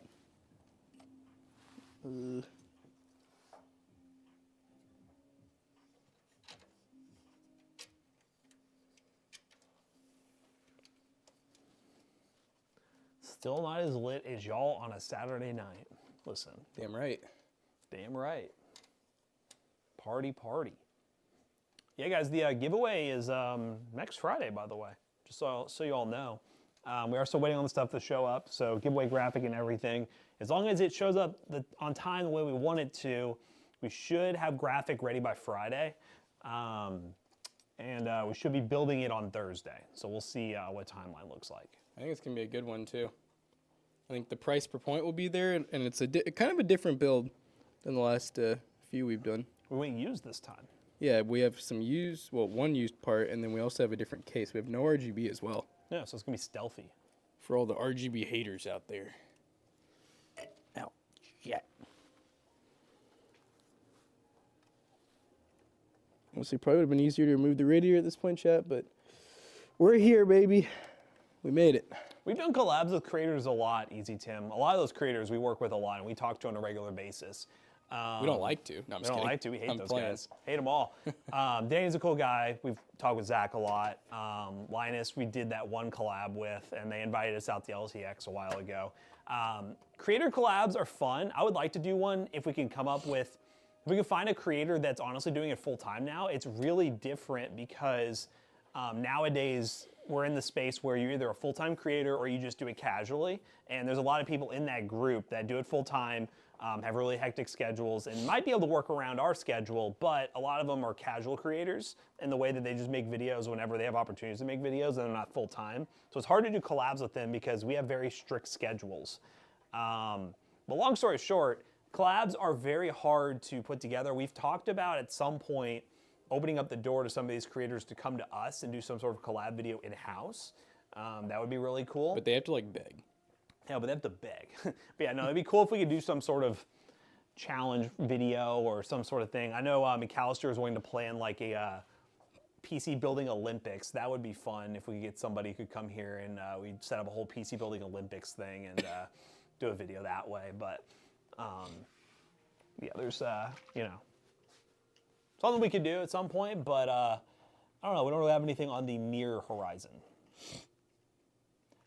Still not as lit as y'all on a Saturday night. Listen. Damn right. Damn right. Party, party. Yeah, guys, the giveaway is next Friday, by the way, just so you all know. We are still waiting on the stuff to show up, so giveaway graphic and everything. As long as it shows up on time the way we want it to, we should have graphic ready by Friday. And we should be building it on Thursday. So we'll see what timeline looks like. I think it's going to be a good one, too. I think the price per point will be there, and it's a kind of a different build than the last few we've done. We won't use this time. Yeah, we have some used, well, one used part, and then we also have a different case. We have no RGB as well. Yeah, so it's going to be stealthy. For all the RGB haters out there. Ow. Shit. Honestly, probably would have been easier to remove the radiator at this point, chat, but we're here, baby. We made it. We've done collabs with creators a lot, Easy Tim. A lot of those creators we work with a lot, and we talk to on a regular basis. We don't like to. No, I'm just we don't kidding. like to. We hate I'm those playing. guys. Hate them all. Danny's a cool guy. We've talked with Zach a lot. Linus, we did that one collab with, and they invited us out to LTX a while ago. Creator collabs are fun. I would like to do one if we can come up with, if we can find a creator that's honestly doing it full time now. It's really different because nowadays we're in the space where you're either a full-time creator or you just do it casually. And there's a lot of people in that group that do it full time, have really hectic schedules, and might be able to work around our schedule, but a lot of them are casual creators in the way that they just make videos whenever they have opportunities to make videos and they're not full time. So it's hard to do collabs with them because we have very strict schedules. But long story short, collabs are very hard to put together. We've talked about at some point opening up the door to some of these creators to come to us and do some sort of collab video in-house. That would be really cool. But they have to like beg. Yeah, but they have to beg. But yeah, no, it'd be cool if we could do some sort of challenge video or some sort of thing. I know McAllister is wanting to plan like a PC building Olympics. That would be fun if we could get somebody who could come here and we'd set up a whole PC building Olympics thing and do a video that way. But yeah, there's, you know, something we could do at some point, but I don't know. We don't really have anything on the near horizon.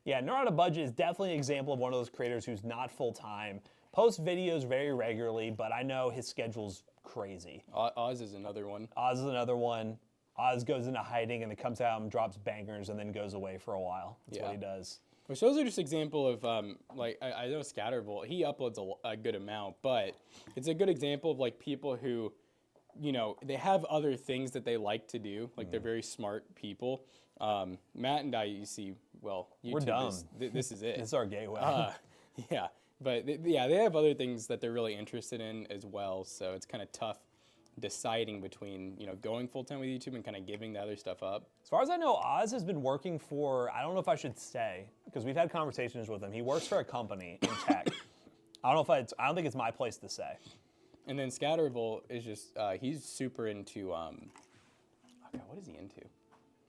Yeah, Nerd on a Budget is definitely an example of one of those creators who's not full-time, posts videos very regularly, but I know his schedule's crazy. Oz is another one. Oz is another one. Oz goes into hiding and then comes out and drops bangers and then goes away for a while. That's what he does. Which those are just example of, like, I know Scatterbolt, he uploads a good amount, but it's a good example of, like, people who, you know, they have other things that they like to do. Like, they're very smart people. Matt and I, you see, well, YouTube we're dumb. This is it. This is our gateway. Yeah, but yeah, they have other things that they're really interested in as well. So it's kind of tough deciding between, you know, going full-time with YouTube and kind of giving the other stuff up. As far as I know, Oz has been working for, I don't know if I should say, because we've had conversations with him. He works for a company in tech. I don't think it's my place to say. And then Scatterbolt is just, he's super into, oh God, what is he into?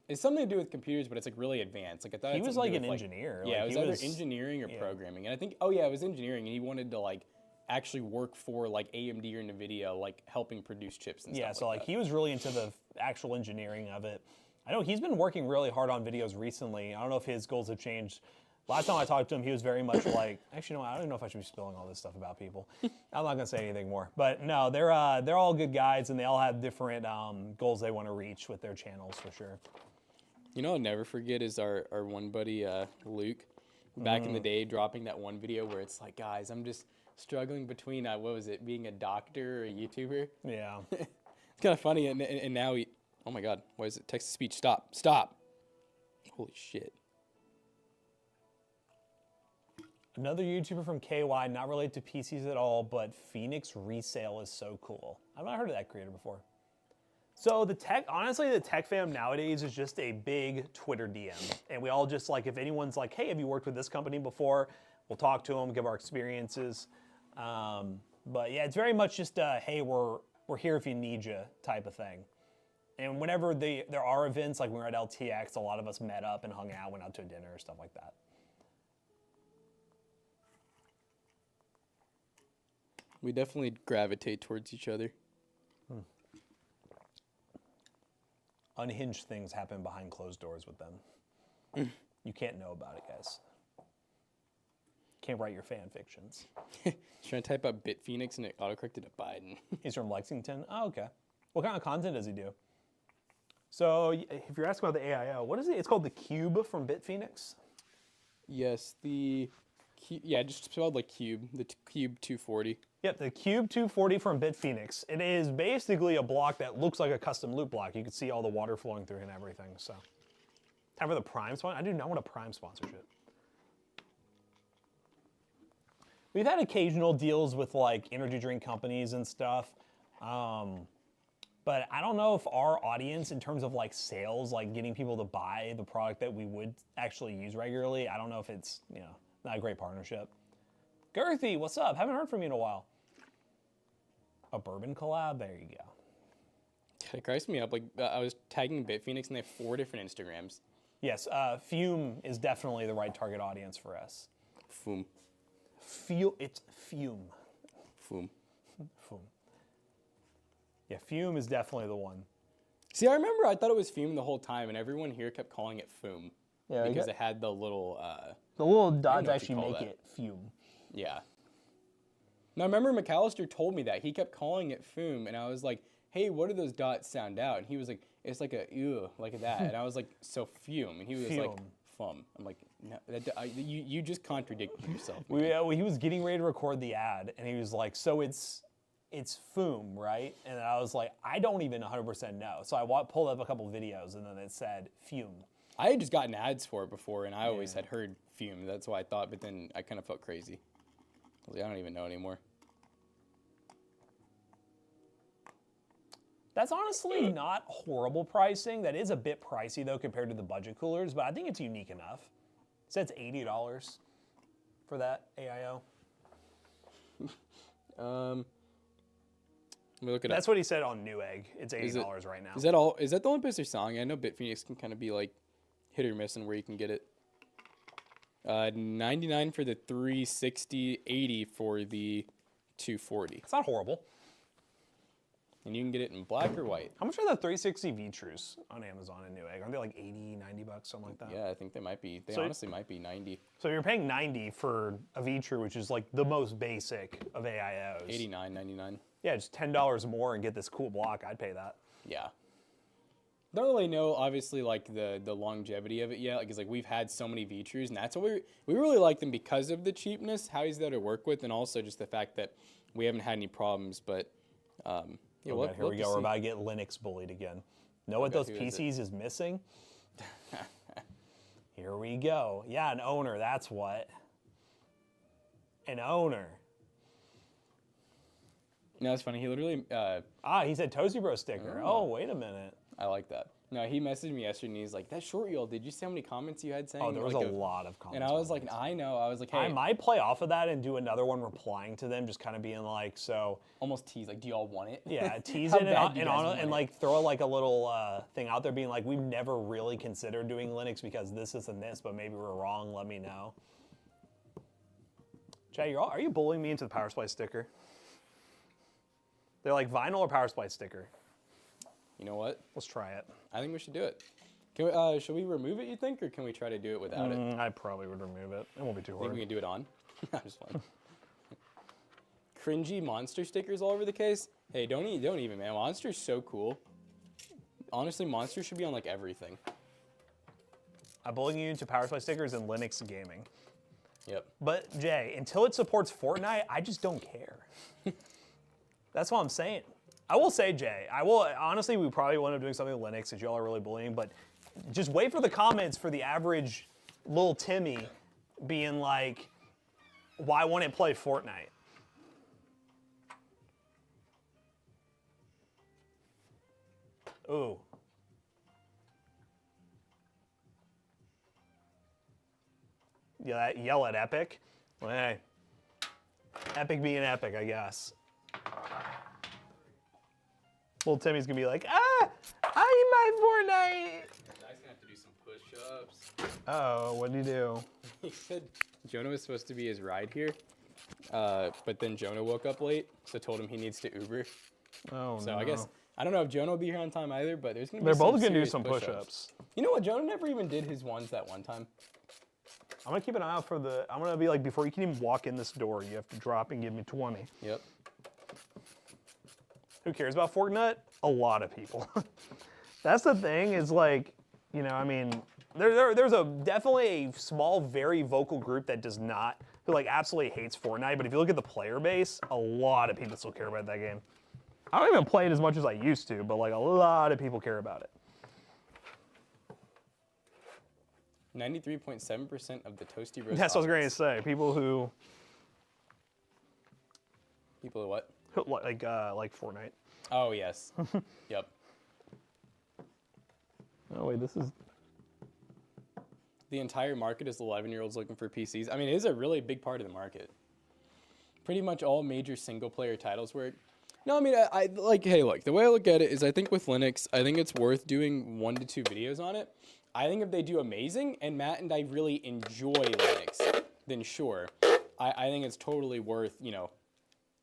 It's something to do with computers, but it's like really advanced. Like I thought he was like an engineer. Yeah, like it was either engineering or programming. And I think, it was engineering, and he wanted to like actually work for like AMD or NVIDIA, like helping produce chips and stuff. Yeah, so like he was really into the actual engineering of it. I know he's been working really hard on videos recently. I don't know if his goals have changed. Last time I talked to him, he was very much like, actually, no, I don't even know if I should be spilling all this stuff about people. I'm not gonna say anything more. But no, they're all good guys, and they all have different goals they want to reach with their channels for sure. You know, I'll never forget is our one buddy Luke, back in the day, dropping that one video where it's like, guys, I'm just struggling between what was it, being a doctor or a YouTuber. Yeah. It's kind of funny, and now he, oh my God, what is it? Text to speech, stop. Holy shit. Another YouTuber from KY, not related to PCs at all, but Phoenix Resale is so cool. I've not heard of that creator before. So honestly, the tech fam nowadays is just a big Twitter DM. And we all just like, if anyone's like, hey, have you worked with this company before? We'll talk to them, give our experiences. But yeah, it's very much just hey, we're here if you need you type of thing. And whenever there are events, like when we were at RTX, a lot of us met up and hung out, went out to a dinner, stuff like that. We definitely gravitate towards each other. Unhinged things happen behind closed doors with them. You can't know about it, guys. Can't write your fan fictions. Trying to type up Bit Phoenix and it autocorrected to Biden. He's from Lexington. Oh, okay. What kind of content does he do? So if you're asking about the AIO, what is it? It's called the Cube from Bit Phoenix. Yes, just spelled like Cube, the Cube 240. Yep, the Cube 240 from Bit Phoenix. It is basically a block that looks like a custom loop block. You can see all the water flowing through and everything. So, time for the Prime sponsor. I do not want a Prime sponsorship. We've had occasional deals with like energy drink companies and stuff. But I don't know if our audience, in terms of like sales, like getting people to buy the product that we would actually use regularly, I don't know if it's, not a great partnership. Girthy, what's up? Haven't heard from you in a while. A bourbon collab? There you go. It cracks me up. Like, I was tagging Bit Phoenix and they have 4 different Instagrams. Yes, Fume is definitely the right target audience for us. Fume. It's Fume. Fume. Fume. Yeah, Fume is definitely the one. See, I remember I thought it was Fume the whole time, and everyone here kept calling it Fume. Yeah, because it had the little... the little dots what you actually call make that. it Fume. Yeah. Now, I remember McAllister told me that. He kept calling it Fume, and I was like, hey, what do those dots sound out? And he was like, it's like a ew, like that. And I was like, so Fume. And he was like, Fum. I'm like, no, you just contradicted yourself. He was getting ready to record the ad, and he was like, so it's Fume, right? And I was like, I don't even 100% know. So I pulled up a couple videos, and then it said Fume. I had just gotten ads for it before, and I always had heard Fume. That's why I thought, but then I kind of felt crazy. I was like, I don't even know anymore. That's honestly not horrible pricing. That is a bit pricey, though, compared to the budget coolers, but I think it's unique enough. It says $80 for that AIO. Let me look it up. That's what he said on Newegg. It's $80 right now. Is that all? Is that the only place they're selling? I know Bit Phoenix can kind of be like hit or miss on where you can get it. 99 for the 360, 80 for the 240. It's not horrible. And you can get it in black or white. How much are the 360 V-Trues on Amazon and Newegg? Aren't they like 80, 90 bucks, something like that? Yeah, I think they might be. They So- honestly might be 90. So you're paying 90 for a V-True, which is like the most basic of AIOs. 89, 99. Yeah, just $10 more and get this cool block. I'd pay that. Yeah. Don't really know, obviously, like the longevity of it yet. Like, we've had so many V-Trues, and that's what we really like them because of the cheapness, how easy they're to work with, and also just the fact that we haven't had any problems. But yeah, Okay, here we go. We're about to get Linux bullied again. Know what those who is PCs is missing? Here we go. Yeah, an owner. That's what. An owner. No, it's funny. He literally, He said Toasty Bro sticker. Oh, wait a minute. I like that. No, he messaged me yesterday and he's like, that short reel, did you see how many comments you had saying? Oh, there was like, a lot of comments. And I was like, I know. I was like, hey. I might play off of that and do another one replying to them, just kind of being like, so. Almost tease, like, do y'all want it? Yeah, tease How it bad do you guys want and it? like throw like a little thing out there being like, we've never really considered doing Linux because this and this, but maybe we're wrong, let me know. Chad, are you bullying me into the Power Supply sticker? They're like vinyl or Power Supply sticker? You know what? Let's try it. I think we should do it. Can we, should we remove it, you think, or can we try to do it without it? I probably would remove it. It won't be too Think hard. we can do it on? I'm just playing. Cringy monster stickers all over the case. Hey, don't even, man. Monster's so cool. Honestly, Monster should be on like everything. I'm bullying you into power supply stickers and Linux gaming. Yep. But Jay, until it supports Fortnite, I just don't care. That's what I'm saying. I will say, Jay, honestly, we probably will end up doing something with Linux if y'all are really bullying, but just wait for the comments for the average little Timmy being like, why won't it play Fortnite? Ooh. Yeah, yell at Epic. Well, hey, Epic being Epic, I guess. Little Timmy's gonna be like, I need my Fortnite. Zach's gonna have to do some push-ups. Oh, what'd you do? He said Jonah was supposed to be his ride here, but then Jonah woke up late, so told him he needs to Uber. Oh, So no. I guess, I don't know if Jonah will be here on time either, but there's gonna be They're both gonna do serious some push-ups. You know what? Jonah never even did his ones that one time. I'm gonna keep an eye out for I'm gonna be like, before you can even walk in this door, you have to drop and give me 20. Yep. Who cares about Fortnite? A lot of people. That's the thing, is like, you know, I mean, there's definitely a small, very vocal group that does not, who like absolutely hates Fortnite, but if you look at the player base, a lot of people still care about that game. I don't even play it as much as I used to, but like a lot of people care about it. 93.7% of the Toasty Bros. That's what I was going to audience. say. People who People are what? like Fortnite. Oh, yes. Yep. Oh wait, this is. The entire market is 11-year-olds looking for PCs. I mean, it is a really big part of the market. Pretty much all major single-player titles work. No, I mean, I like, hey, look, the way I look at it is I think with Linux, I think it's worth doing 1 to 2 videos on it. I think if they do amazing and Matt and I really enjoy Linux, then sure. I think it's totally worth, you know,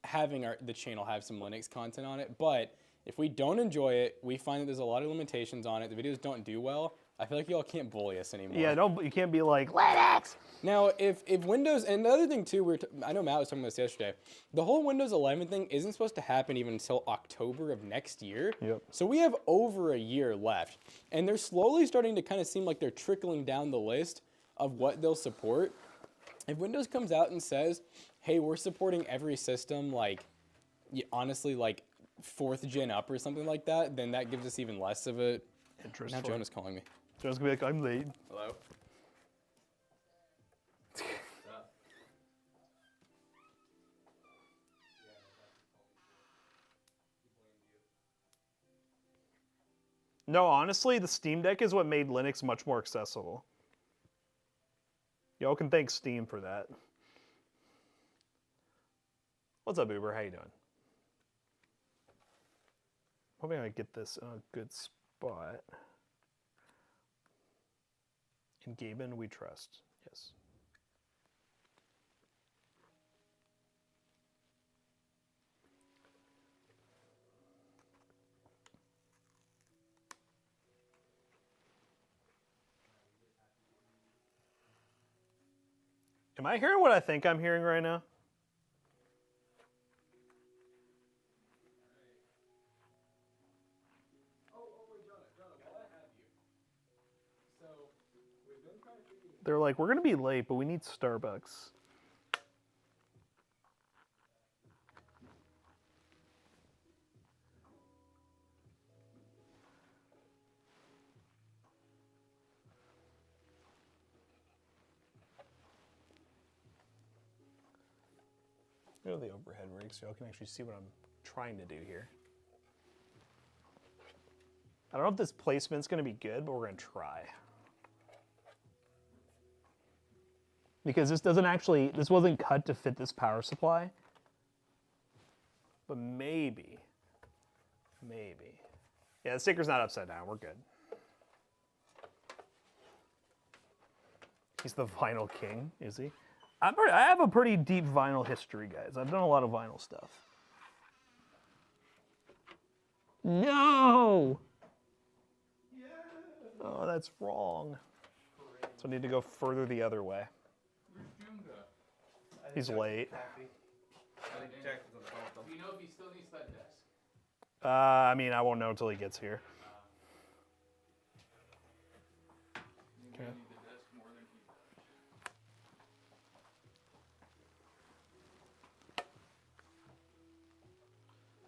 having the channel have some Linux content on it. But if we don't enjoy it, we find that there's a lot of limitations on it. The videos don't do well. I feel like y'all can't bully us anymore. Yeah, you can't be like Linux. Now, if Windows, and the other thing too, I know Matt was talking about this yesterday, the whole Windows 11 thing isn't supposed to happen even until October of next year. Yep. So we have over a year left, and they're slowly starting to kind of seem like they're trickling down the list of what they'll support. If Windows comes out and says, hey, we're supporting every system, like, honestly, like 4th gen up or something like that, then that gives us even less of a... Interest. Now Jonah's calling me. Joe's gonna be like, I'm late. Hello? No, honestly, the Steam Deck is what made Linux much more accessible. Y'all can thank Steam for that. What's up, Uber? How you doing? Hoping I get this in a good spot. In Gaben, we trust. Yes. Am I hearing what I think I'm hearing right now? They're like, we're going to be late, but we need Starbucks. Go to the overhead rig so y'all can actually see what I'm trying to do here. I don't know if this placement's going to be good, but we're going to try. Because this wasn't cut to fit this power supply. But maybe. Yeah, the sticker's not upside down. We're good. He's the vinyl king, is he? I have a pretty deep vinyl history, guys. I've done a lot of vinyl stuff. No! Oh, that's wrong. So I need to go further the other way. Where's June go? He's late. Do you know if he still needs that desk? I mean, I won't know until he gets here. You need the desk more than he does.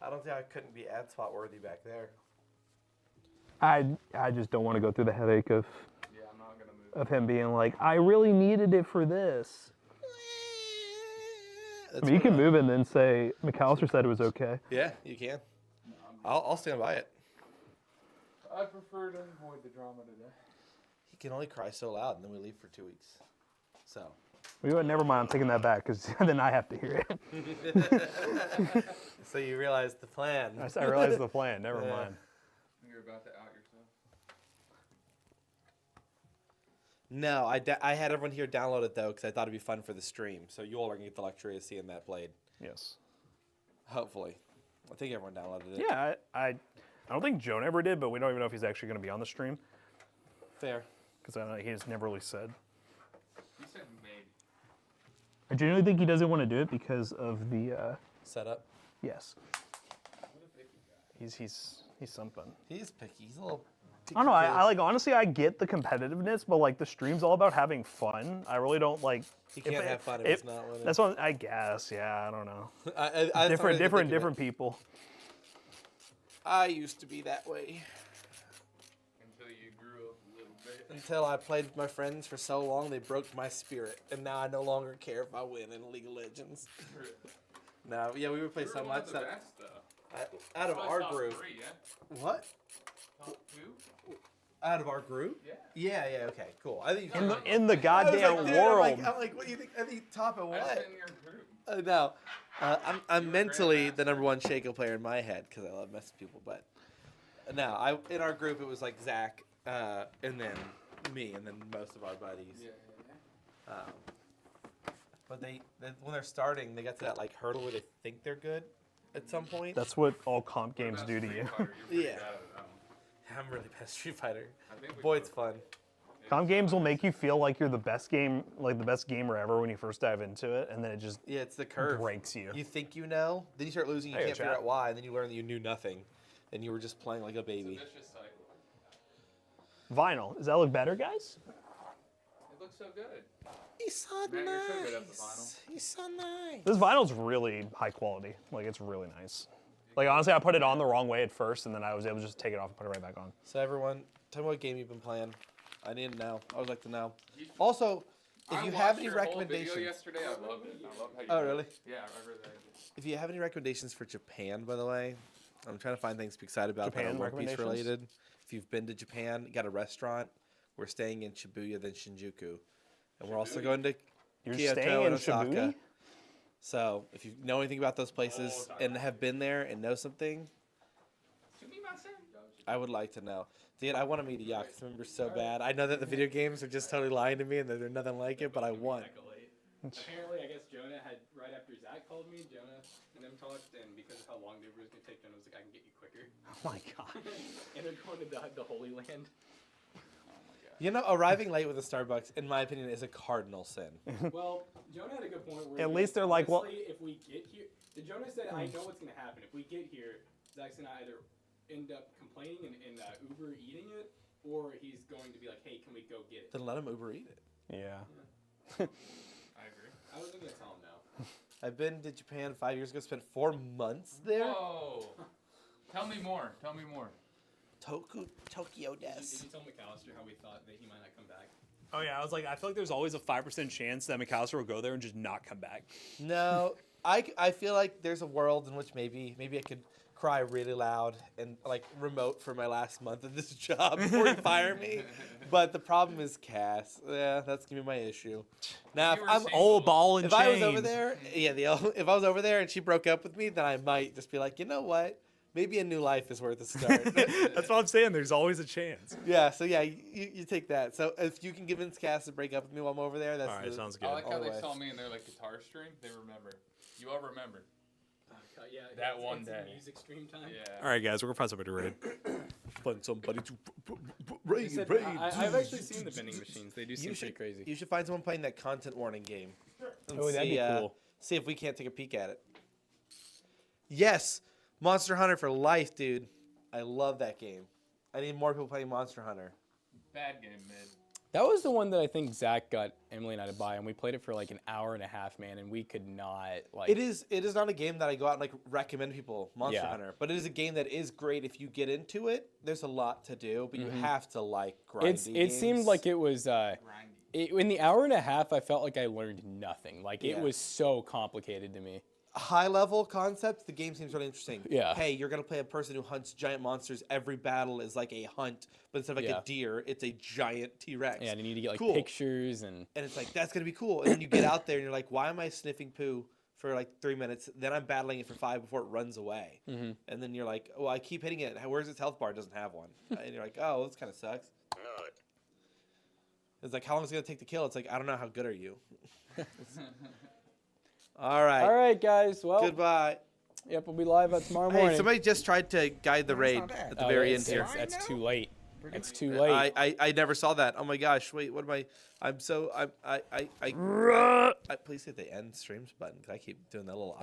I don't think I couldn't be ad spot worthy back there. I just don't want to go through the headache of Yeah, I'm not gonna move. him being like, I really needed it for this. I mean, you can move it and then say, McAllister said it was okay. Yeah, you can. I'll stand by it. I prefer to avoid the drama today. He can only cry so loud, and then we leave for 2 weeks. So. Never mind, I'm taking that back, because then I have to hear it. So you realize the plan. I realized the plan, never mind. You're about to out yourself. No, I had everyone here download it, though, because I thought it'd be fun for the stream. So you all are going to get the luxury of seeing that played. Yes. Hopefully. I think everyone downloaded it. Yeah, I don't think Joan ever did, but we don't even know if he's actually going to be on the stream, Fair. because he's never really said. He said maybe. I genuinely think he doesn't want to do it because of the, Setup. yes. What a picky guy. He's something. He's picky. He's a little picky. I don't know. I kid. like honestly. I get the competitiveness, but like the stream's all about having fun. I really don't like. He can't have fun if it's not winning. That's what I guess. Yeah, I don't know. I Different people. I used to be that way Until you grew up a little bit. until I played with my friends for so long they broke my spirit, and now I no longer care if I win in League of Legends. No, yeah, we would play You're so one much of the that best, though. out of Probably our top group. 3, yeah? What? Top 2? Out of our group? Yeah. Yeah. Okay. Cool. I think In the I was goddamn like, dude, world. I'm like, what do you think? I think top of I was what? in your group. No, I'm were mentally the grandmaster. number one Shaco player in my head because I love messing people. But no, in our group it was like Zach, and then me, and then most of our buddies. Yeah. But when they're starting, they got to that like hurdle where they think they're good at some point. That's what all comp games do to you. Yeah. I'm really best Street Fighter. I think we Boy, both- it's fun. Comp games will make you feel like you're the best gamer ever when you first dive into it, and then it just Yeah, it's the curve. breaks you. You think you know, then you start losing. You Hey, can't figure chat. out why, and then you learn that you knew nothing, and you were just playing like a It's a baby. vicious cycle. Vinyl. Does that look better, guys? It looks so good. He's so Man, you're so good at the vinyl. nice. He's so nice. This vinyl's really high quality. Like, it's really nice. Like, honestly, I put it on the wrong way at first, and then I was able to just take it off and put it right back on. So everyone, tell me what game you've been playing. I need to know. I would like to know. Also, if I you watched have any your whole video recommendations, yesterday. I loved it. I love how you Oh, did it. really? Yeah, I really liked it. if you have any recommendations for Japan, by the way, I'm trying to find things to be excited about that Japan are One Piece recommendations? related. If you've been to Japan, got a restaurant. We're staying in Shibuya, then Shinjuku, and we're also Shibuya? going to You're Kyoto staying in and Osaka. Shibuya? So if you know anything about those places Oh, and have been there and know something, I would like to know. Dude, I want to meet a Yakuza member so bad. I know that the video games are just totally lying to me and that they're nothing like it, but I want. Apparently, I guess Jonah had, right after Zach called me, Jonah and them talked, and because of how long the Uber was going to take, Jonah was like, I can get you quicker. Oh my god. And they're going to the Holy Land. You know, arriving late with a Starbucks, in my opinion, is a cardinal sin. Well, Jonah had a good point. Where At he least goes, they're like, well- honestly, if we get here, Jonah said, I know what's going to happen. If we get here, Zach's going to either end up complaining and Uber eating it, or he's going to be like, hey, can we go get it? Then let him Uber eat it. Yeah. I agree. I wasn't going to tell him no. I've been to Japan 5 years ago, spent 4 months there. Whoa. Tell me more. Tell me more. Tokyo Did you tell McAllister how we thought that he might not come back? Oh yeah, I was like, I feel like there's always a 5% chance that McAllister will go there and just not come back. No, I feel like there's a world in which maybe I could cry really loud and like remote for my last month of this job before you fire me. But the problem is Cass. Yeah, that's gonna be my issue. Now, if You were I'm single. Oh, ball and if chain. I was over there, if I was over there and she broke up with me, then I might just be like, you know what? Maybe a new life is worth a start. That's what I'm saying. There's always a chance. Yeah, so yeah, you take that. So if you can convince Cass to break up with me while I'm over there, that's All right, the- sounds good. I like how All the they way. saw me in their like guitar stream. They remember. You all remember. Yeah, That it's- one it's day. Music stream time. Yeah. All right, guys, we're gonna find somebody to raid. find somebody to They raid, said- raid. I've actually seen the vending machines. They do seem pretty crazy. You should find someone playing that content warning game. And Oh, that'd be cool. See if we can't take a peek at it. Yes, Monster Hunter for life, dude. I love that game. I need more people playing Monster Hunter. Bad game, mid. That was the one that I think Zach got Emily and I to buy, and we played it for like an hour and a half, man, and we could not like. It is not a game that I go out and like recommend people Monster Yeah. Hunter, but it is a game that is great if you get into it. There's a lot to do, but you have to like grind. It seemed like it was. Grindy. In the hour and a half, I felt like I learned nothing. Like it Yeah. was so complicated to me. high level concept. The game seems really interesting. Yeah. Hey, you're gonna play a person who hunts giant monsters. Every battle is like a hunt, but instead of like Yeah. a deer, it's a giant T-Rex. Yeah, and you need to get like Cool. pictures and. And it's like, that's going to be cool. And then you get out there and you're like, why am I sniffing poo for like 3 minutes? Then I'm battling it for 5 before it runs away. Mm-hmm. And then you're like, well, I keep hitting it. Where's its health bar? It doesn't have one. And you're like, oh, this kind of sucks. It's like, how long is it going to take to kill? It's like, I don't know. How good are you? All right. All right, guys. Well, Goodbye. yep, we'll be live tomorrow morning. Hey, somebody just tried to guide the raid not bad. at the very end it's, here. It's too late. It's too late. I never saw that. Oh my gosh! Wait, what am I? I'm so I please hit the end streams button because I keep doing that little